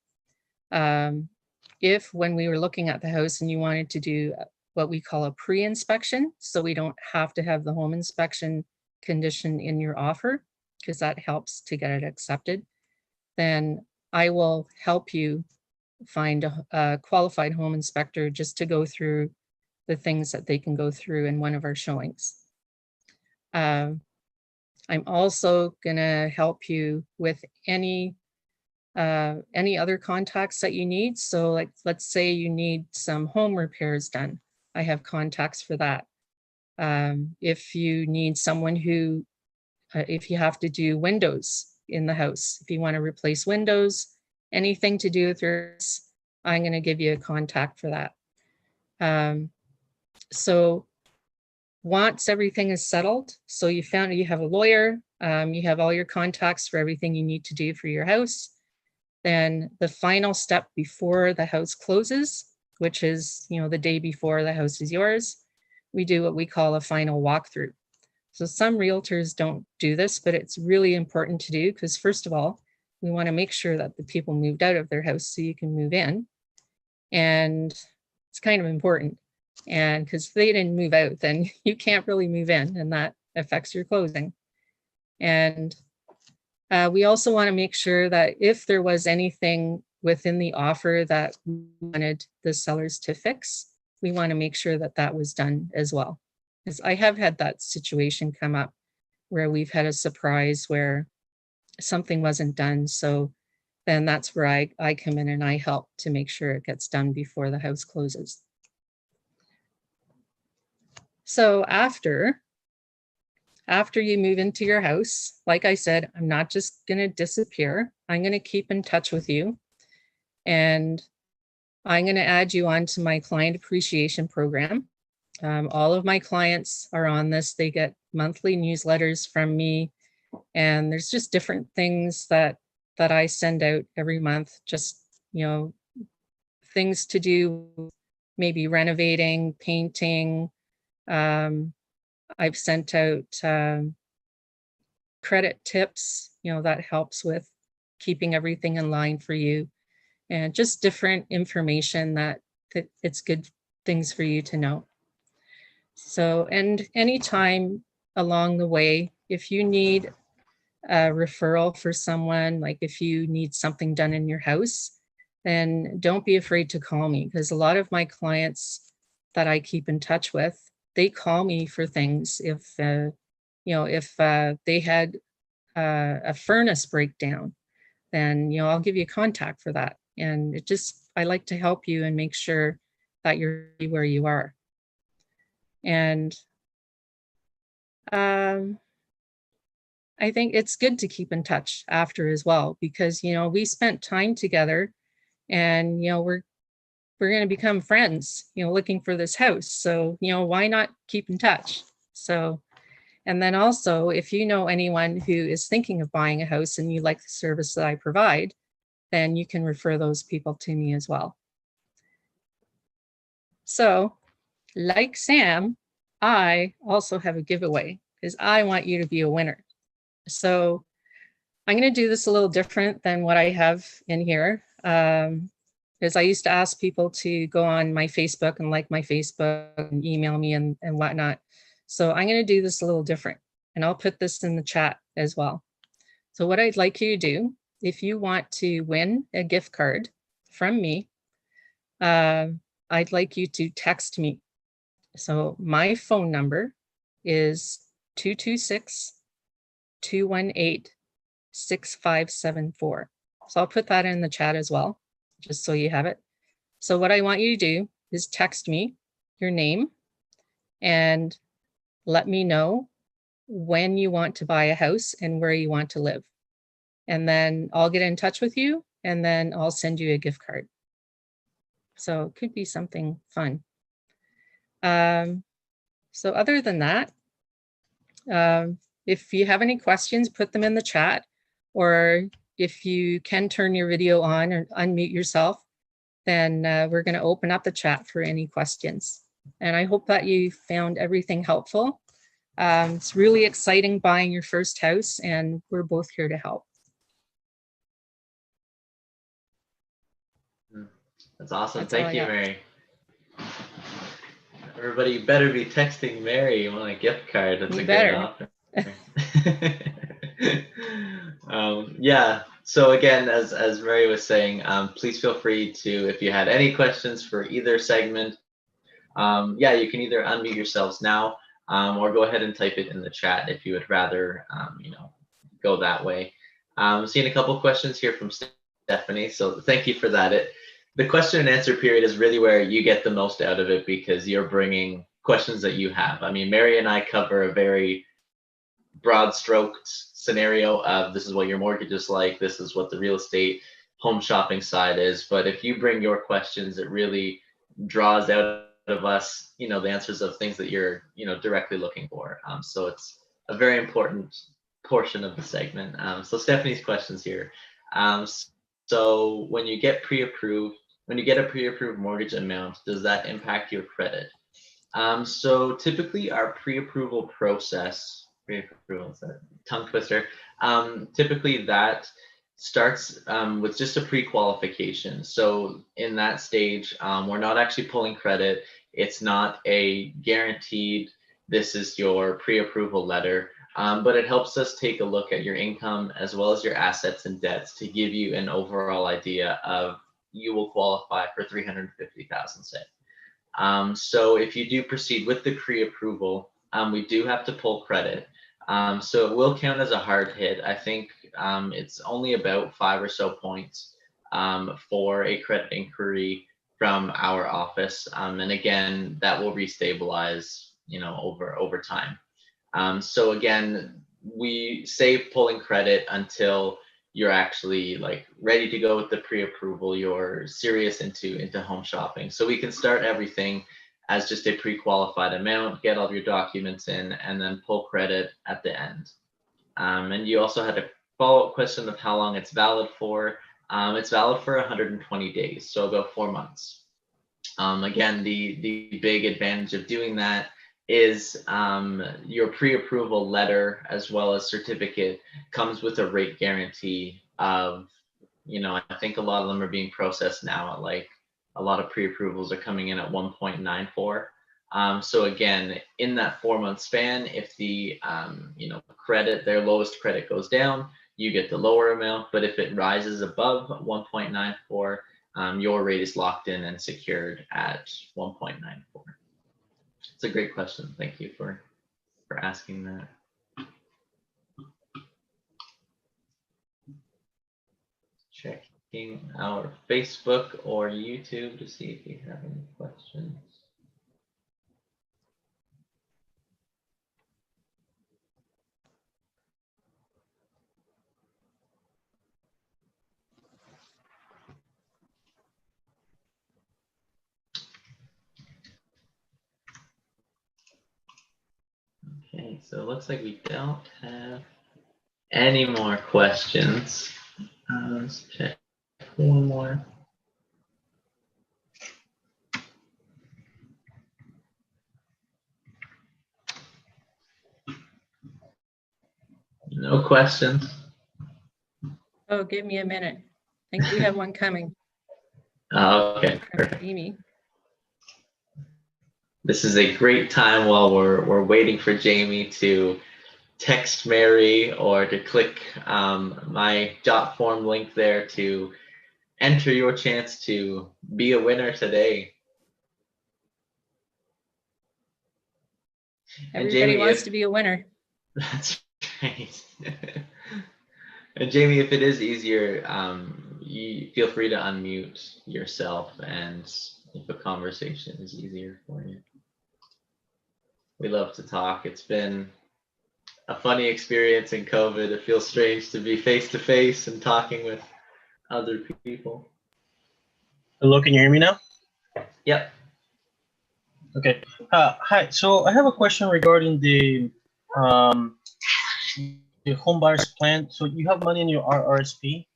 If when we were looking at the house and you wanted to do what we call a pre-inspection, so we don't have to have the home inspection condition in your offer, because that helps to get it accepted, then I will help you find a qualified home inspector just to go through the things that they can go through in one of our showings. I'm also going to help you with any other contacts that you need. So like, let's say you need some home repairs done. I have contacts for that. If you need someone who, if you have to do windows in the house, if you want to replace windows, anything to do with yours, I'm going to give you a contact for that. So once everything is settled, so you have a lawyer, you have all your contacts for everything you need to do for your house, then the final step before the house closes, which is, the day before the house is yours, we do what we call a final walkthrough. So some realtors don't do this, but it's really important to do, because first of all, we want to make sure that the people moved out of their house so you can move in. And it's kind of important. And because if they didn't move out, then you can't really move in, and that affects your closing. And we also want to make sure that if there was anything within the offer that we wanted the sellers to fix, we want to make sure that that was done as well. Because I have had that situation come up where we've had a surprise where something wasn't done. So then that's where I come in and I help to make sure it gets done before the house closes. So after you move into your house, like I said, I'm not just going to disappear. I'm going to keep in touch with you. And I'm going to add you onto my client appreciation program. All of my clients are on this. They get monthly newsletters from me. And there's just different things that I send out every month. Just, things to do, maybe renovating, painting. I've sent out credit tips, that helps with keeping everything in line for you, and just different information that it's good things for you to know. So, and anytime along the way, if you need a referral for someone, like if you need something done in your house, then don't be afraid to call me, because a lot of my clients that I keep in touch with, they call me for things. If they had a furnace breakdown, then I'll give you a contact for that. And I like to help you and make sure that you're where you are. And I think it's good to keep in touch after as well, because we spent time together, and we're going to become friends, looking for this house. So, why not keep in touch? So, and then also, if you know anyone who is thinking of buying a house and you like the service that I provide, then you can refer those people to me as well. So like Sam, I also have a giveaway because I want you to be a winner. So I'm going to do this a little different than what I have in here. Is I used to ask people to go on my Facebook and like my Facebook and email me and whatnot. So I'm going to do this a little different, and I'll put this in the chat as well. So what I'd like you to do, if you want to win a gift card from me, I'd like you to text me. So my phone number is 226-218-6574. So I'll put that in the chat as well, just so you have it. So what I want you to do is text me your name and let me know when you want to buy a house and where you want to live. And then I'll get in touch with you and then I'll send you a gift card. So it could be something fun. So other than that, if you have any questions, put them in the chat, or if you can turn your video on or unmute yourself, then we're going to open up the chat for any questions. And I hope that you found everything helpful. It's really exciting buying your first house, and we're both here to help. That's awesome. That's all Thank I you, got. Mary. Everybody better be texting Mary. You want a gift card? That's You a better. good offer. Yeah. So again, as Mary was saying, please feel free to, if you had any questions for either segment, yeah, you can either unmute yourselves now, or go ahead and type it in the chat if you would rather, you know, go that way. Seeing a couple questions here from Stephanie, so thank you for that. The question and answer period is really where you get the most out of it because you're bringing questions that you have. I mean, Mary and I cover a very broad stroked scenario of this is what your mortgage is like, this is what the real estate home shopping side is. But if you bring your questions, it really draws out of us, you know, the answers of things that you're, you know, directly looking for. So it's a very important portion of the segment. So Stephanie's questions here. So when you get pre-approved, when you get a pre-approved mortgage amount, does that impact your credit? So typically our pre-approval process, pre-approval, is that tongue twister? Typically that starts with just a pre-qualification. So in that stage, we're not actually pulling credit. It's not a guaranteed, this is your pre-approval letter, but it helps us take a look at your income as well as your assets and debts to give you an overall idea of you will qualify for 350,000, say. So if you do proceed with the pre-approval, we do have to pull credit. So it will count as a hard hit. I think it's only about 5 or so points for a credit inquiry from our office. And again, that will restabilize, you know, over time. So again, we save pulling credit until you're actually like ready to go with the pre-approval, you're serious into home shopping. So we can start everything as just a pre-qualified amount, get all your documents in, and then pull credit at the end. And you also had a follow-up question of how long it's valid for. It's valid for 120 days, so about 4 months. Again, the big advantage of doing that is your pre-approval letter as well as certificate comes with a rate guarantee of, you know, I think a lot of them are being processed now at like a lot of pre-approvals are coming in at 1.94. So again, in that 4 month span, if the you know, credit, their lowest credit goes down, you get the lower amount, but if it rises above 1.94, your rate is locked in and secured at 1.94. It's a great question. Thank you for asking that. Checking our Facebook or YouTube to see if we have any questions. Okay, so it looks like we don't have any more questions. Let's check one more. No questions. Oh, give me a minute. I think we have one coming Okay, from perfect. Amy. This is a great time while we're waiting for Jamie to text Mary or to click my jot form link there to enter your chance to be a winner today. And Everybody Jamie, wants to be a winner. that's right. And Jamie, if it is easier, you feel free to unmute yourself, and if a conversation is easier for you. We love to talk. It's been a funny experience in COVID. It feels strange to be face to face and talking with other people. Hello, can you hear me now? Yep. Okay. Hi. So I have a question regarding the home buyers plan. So you have money in your RRSP,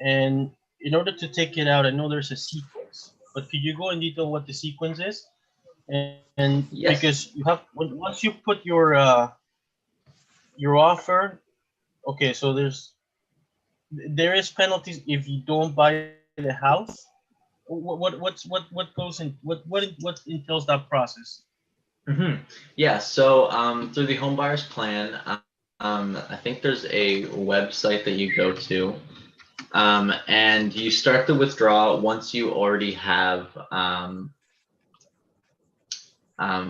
and in order to take it out, I know there's a sequence. But could you go in detail what the sequence is? And Yes. because you have once you put your offer, okay. So there is penalties if you don't buy the house. What goes in what entails that process? Mm-hmm. Yeah. So through the home buyers plan, I think there's a website that you go to, and you start the withdrawal once you already have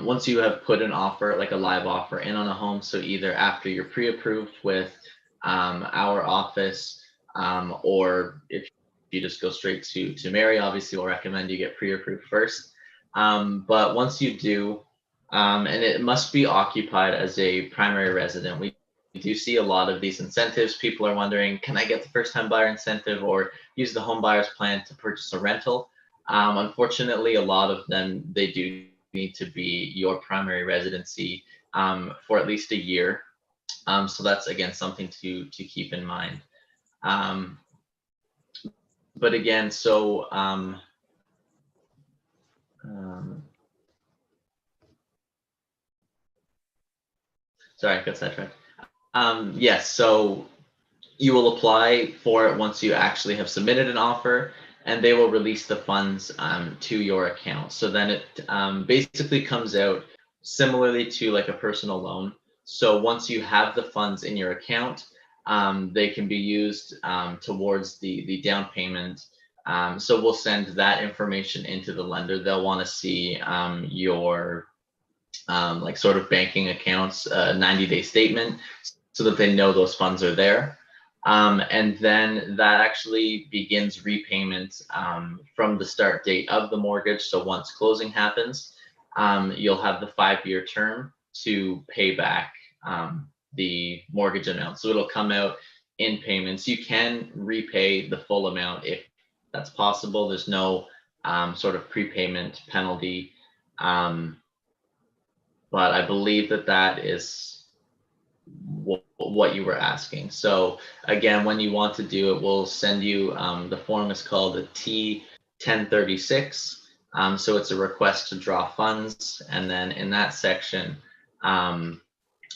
once you have put an offer, like a live offer, in on a home. So either after you're pre-approved with our office, or if you just go straight to Mary, obviously we'll recommend you get pre-approved first. But once you do, and it must be occupied as a primary resident. We do see a lot of these incentives. People are wondering, can I get the first time buyer incentive or use the home buyers plan to purchase a rental? Unfortunately, a lot of them, they do need to be your primary residency for at least a year. So that's, again, something to keep in mind. But again, so sorry, I got sidetracked. Yes, so you will apply for it once you actually have submitted an offer, and they will release the funds to your account. So then it basically comes out similarly to like a personal loan. So once you have the funds in your account, they can be used towards the down payment. So we'll send that information into the lender. They'll want to see your like sort of banking accounts, 90-day statement, so that they know those funds are there. And then that actually begins repayment from the start date of the mortgage. So once closing happens, you'll have the 5-year term to pay back the mortgage amount. So it'll come out in payments. You can repay the full amount if that's possible. There's no sort of prepayment penalty. But I believe that is what you were asking. So again, when you want to do it, we'll send you, the form is called a T1036. So it's a request to draw funds. And then in that section,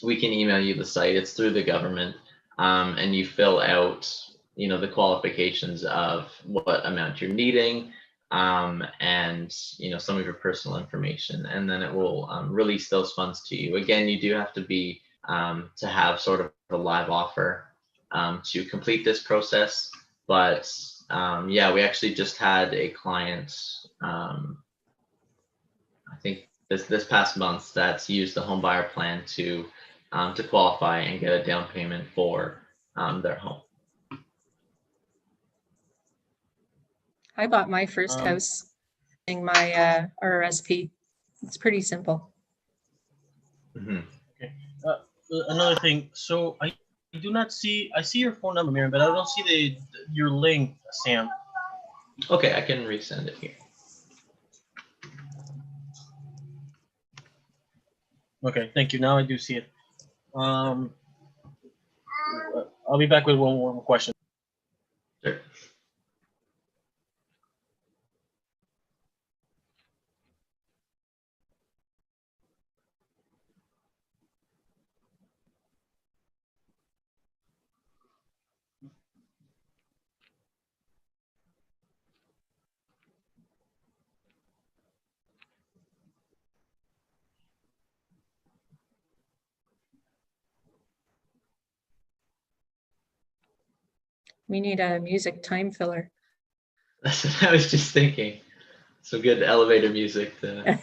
we can email you the site. It's through the government. And you fill out, the qualifications of what amount you're needing, and some of your personal information, and then it will release those funds to you. Again, you do have to be to have sort of a live offer to complete this process. But yeah, we actually just had a client, I think this past month, that's used the home buyer plan to qualify and get a down payment for their home. I bought my first house in my RRSP. It's pretty simple. Mm-hmm. Okay. Another thing. So I do not see. I see your phone number, Mary, but I don't see your link, Sam. Okay, I can resend it here. Okay, thank you. Now I do see it. I'll be back with one more question. Sure. We need a music time filler. That's what I was just thinking. Some good elevator music to.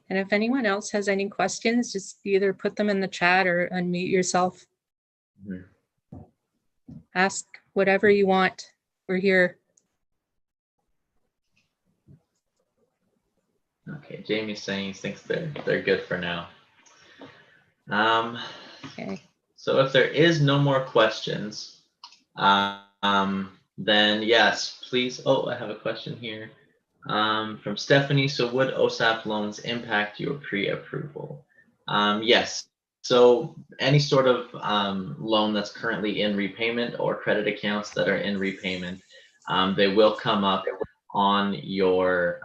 And if anyone else has any questions, just either put them in the chat or unmute yourself. Mhm. Ask whatever you want. We're here. Okay, Jamie's saying he thinks they're good for now. Okay. So if there is no more questions, then yes, please. Oh, I have a question here from Stephanie. So would OSAP loans impact your pre-approval? Yes. So any sort of loan that's currently in repayment or credit accounts that are in repayment, they will come up on your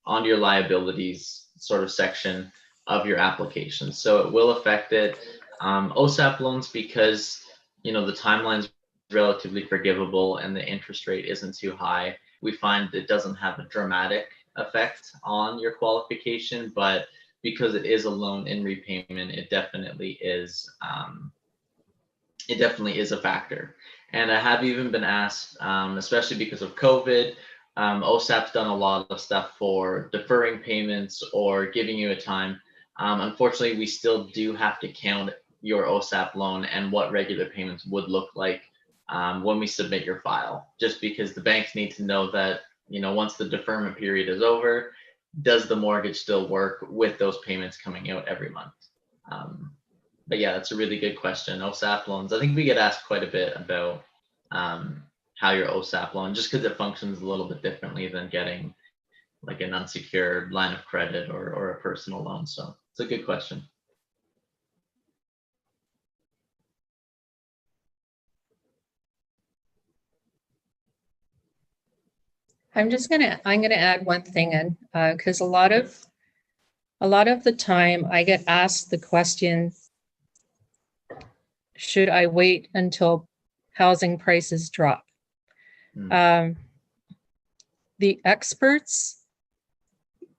liabilities sort of section of your application. So it will affect it. OSAP loans, because the timeline's relatively forgivable and the interest rate isn't too high, we find it doesn't have a dramatic effect on your qualification, but because it is a loan in repayment, it definitely is a factor. And I have even been asked, especially because of COVID, OSAP's done a lot of stuff for deferring payments or giving you a time. Unfortunately, we still do have to count your OSAP loan and what regular payments would look like when we submit your file, just because the banks need to know that, once the deferment period is over, does the mortgage still work with those payments coming out every month? But yeah, that's a really good question. OSAP loans, I think we get asked quite a bit about how your OSAP loan, just because it functions a little bit differently than getting like an unsecured line of credit or a personal loan. So it's a good question. I'm gonna add one thing in because a lot of the time I get asked the question, should I wait until housing prices drop? Mm. The experts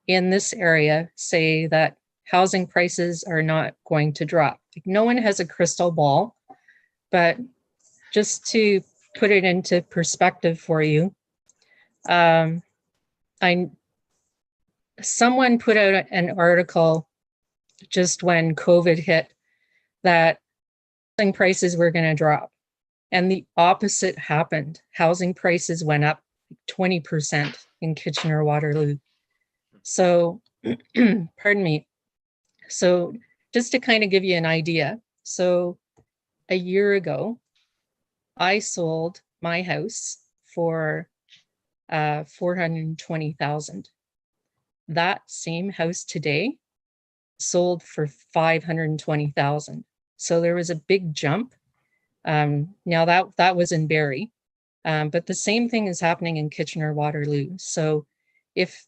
in this area say that housing prices are not going to drop. Like, no one has a crystal ball, but just to put it into perspective for you, someone put out an article just when COVID hit that housing prices were going to drop, and the opposite happened. Housing prices went up 20% in Kitchener-Waterloo. So, pardon me. So just to kind of give you an idea, so a year ago, I sold my house for $420,000. That same house today sold for $520,000. So there was a big jump. Now that was in Barrie, but the same thing is happening in Kitchener-Waterloo. So if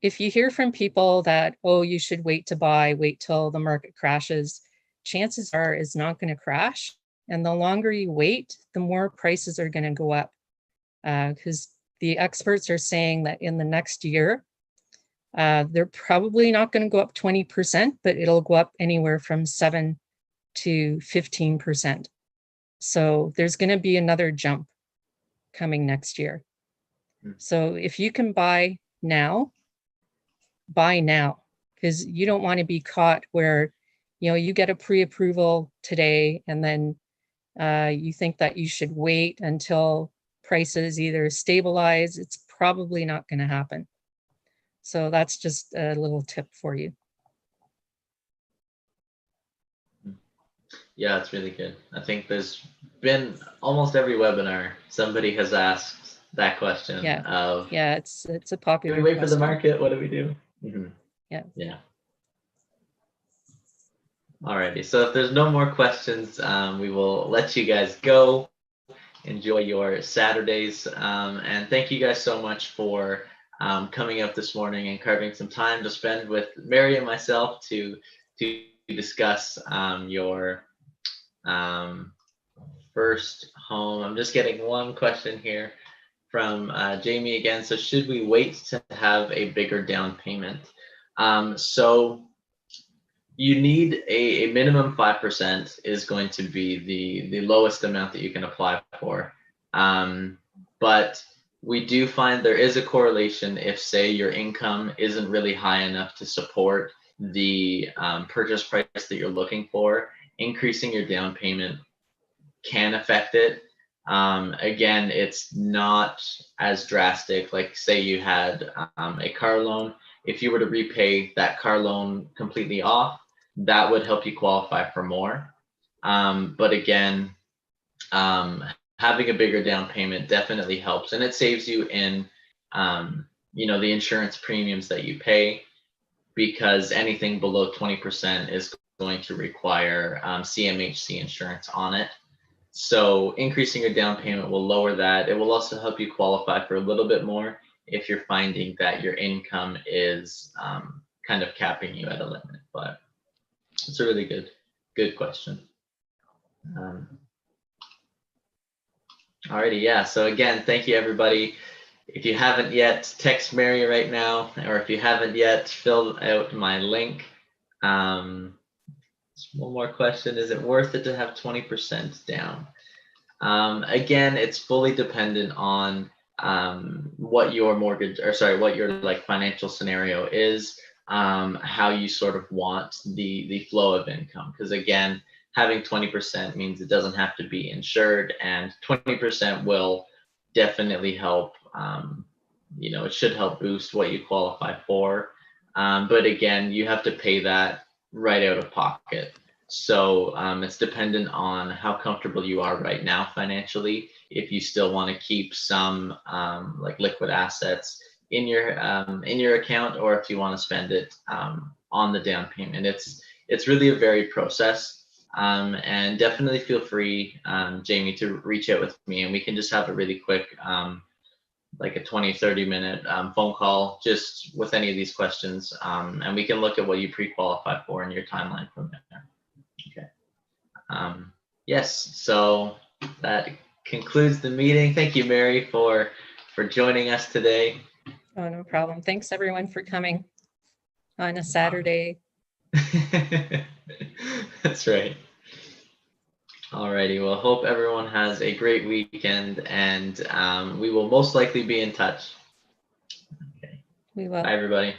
you hear from people that, oh, you should wait to buy, wait till the market crashes, chances are it's not going to crash. And the longer you wait, the more prices are going to go up. Because the experts are saying that in the next year, they're probably not going to go up 20%, but it'll go up anywhere from 7 to 15%. So there's going to be another jump coming next year. So if you can buy now, because you don't want to be caught where, you get a pre-approval today and then you think that you should wait until prices either stabilize. It's probably not going to happen. So that's just a little tip for you. Yeah, it's really good. I think there's been almost every webinar, somebody has asked that question of, it's a popular do we wait question. for the market? What do we do? Mm-hmm. Yeah. Alrighty, so if there's no more questions, we will let you guys go. Enjoy your Saturdays, and thank you guys so much for coming up this morning and carving some time to spend with Mary and myself to discuss your first home. I'm just getting one question here. Jamie again. So should we wait to have a bigger down payment? So you need a minimum 5% is going to be the lowest amount that you can apply for. But we do find there is a correlation if, say, your income isn't really high enough to support the purchase price that you're looking for. Increasing your down payment can affect it. Again, it's not as drastic. Like, say you had a car loan. If you were to repay that car loan completely off, that would help you qualify for more. But again, having a bigger down payment definitely helps, and it saves you in the insurance premiums that you pay, because anything below 20% is going to require CMHC insurance on it. So increasing your down payment will lower that. It will also help you qualify for a little bit more if you're finding that your income is kind of capping you at a limit. But it's a really good question. Alrighty, yeah. So again, thank you everybody. If you haven't yet, text Mary right now, or if you haven't yet, fill out my link. One more question: is it worth it to have 20% down? Again, it's fully dependent on what your what your like financial scenario is, how you sort of want the flow of income. Because again, having 20% means it doesn't have to be insured, and 20% will definitely help. It should help boost what you qualify for. But again, you have to pay that right out of pocket. So it's dependent on how comfortable you are right now financially. If you still want to keep some like liquid assets in your account, or if you want to spend it on the down payment. It's really a varied process. And definitely feel free, Jamie, to reach out with me, and we can just have a really quick like a 20-30 minute phone call just with any of these questions, and we can look at what you pre-qualify for and your timeline from there. Okay. Yes, so that concludes the meeting. Thank you, Mary, for joining us today. Oh, no problem. Thanks everyone for coming on a Saturday. That's right. Alrighty, well, hope everyone has a great weekend, and we will most likely be in touch. Okay. We will. Bye, everybody.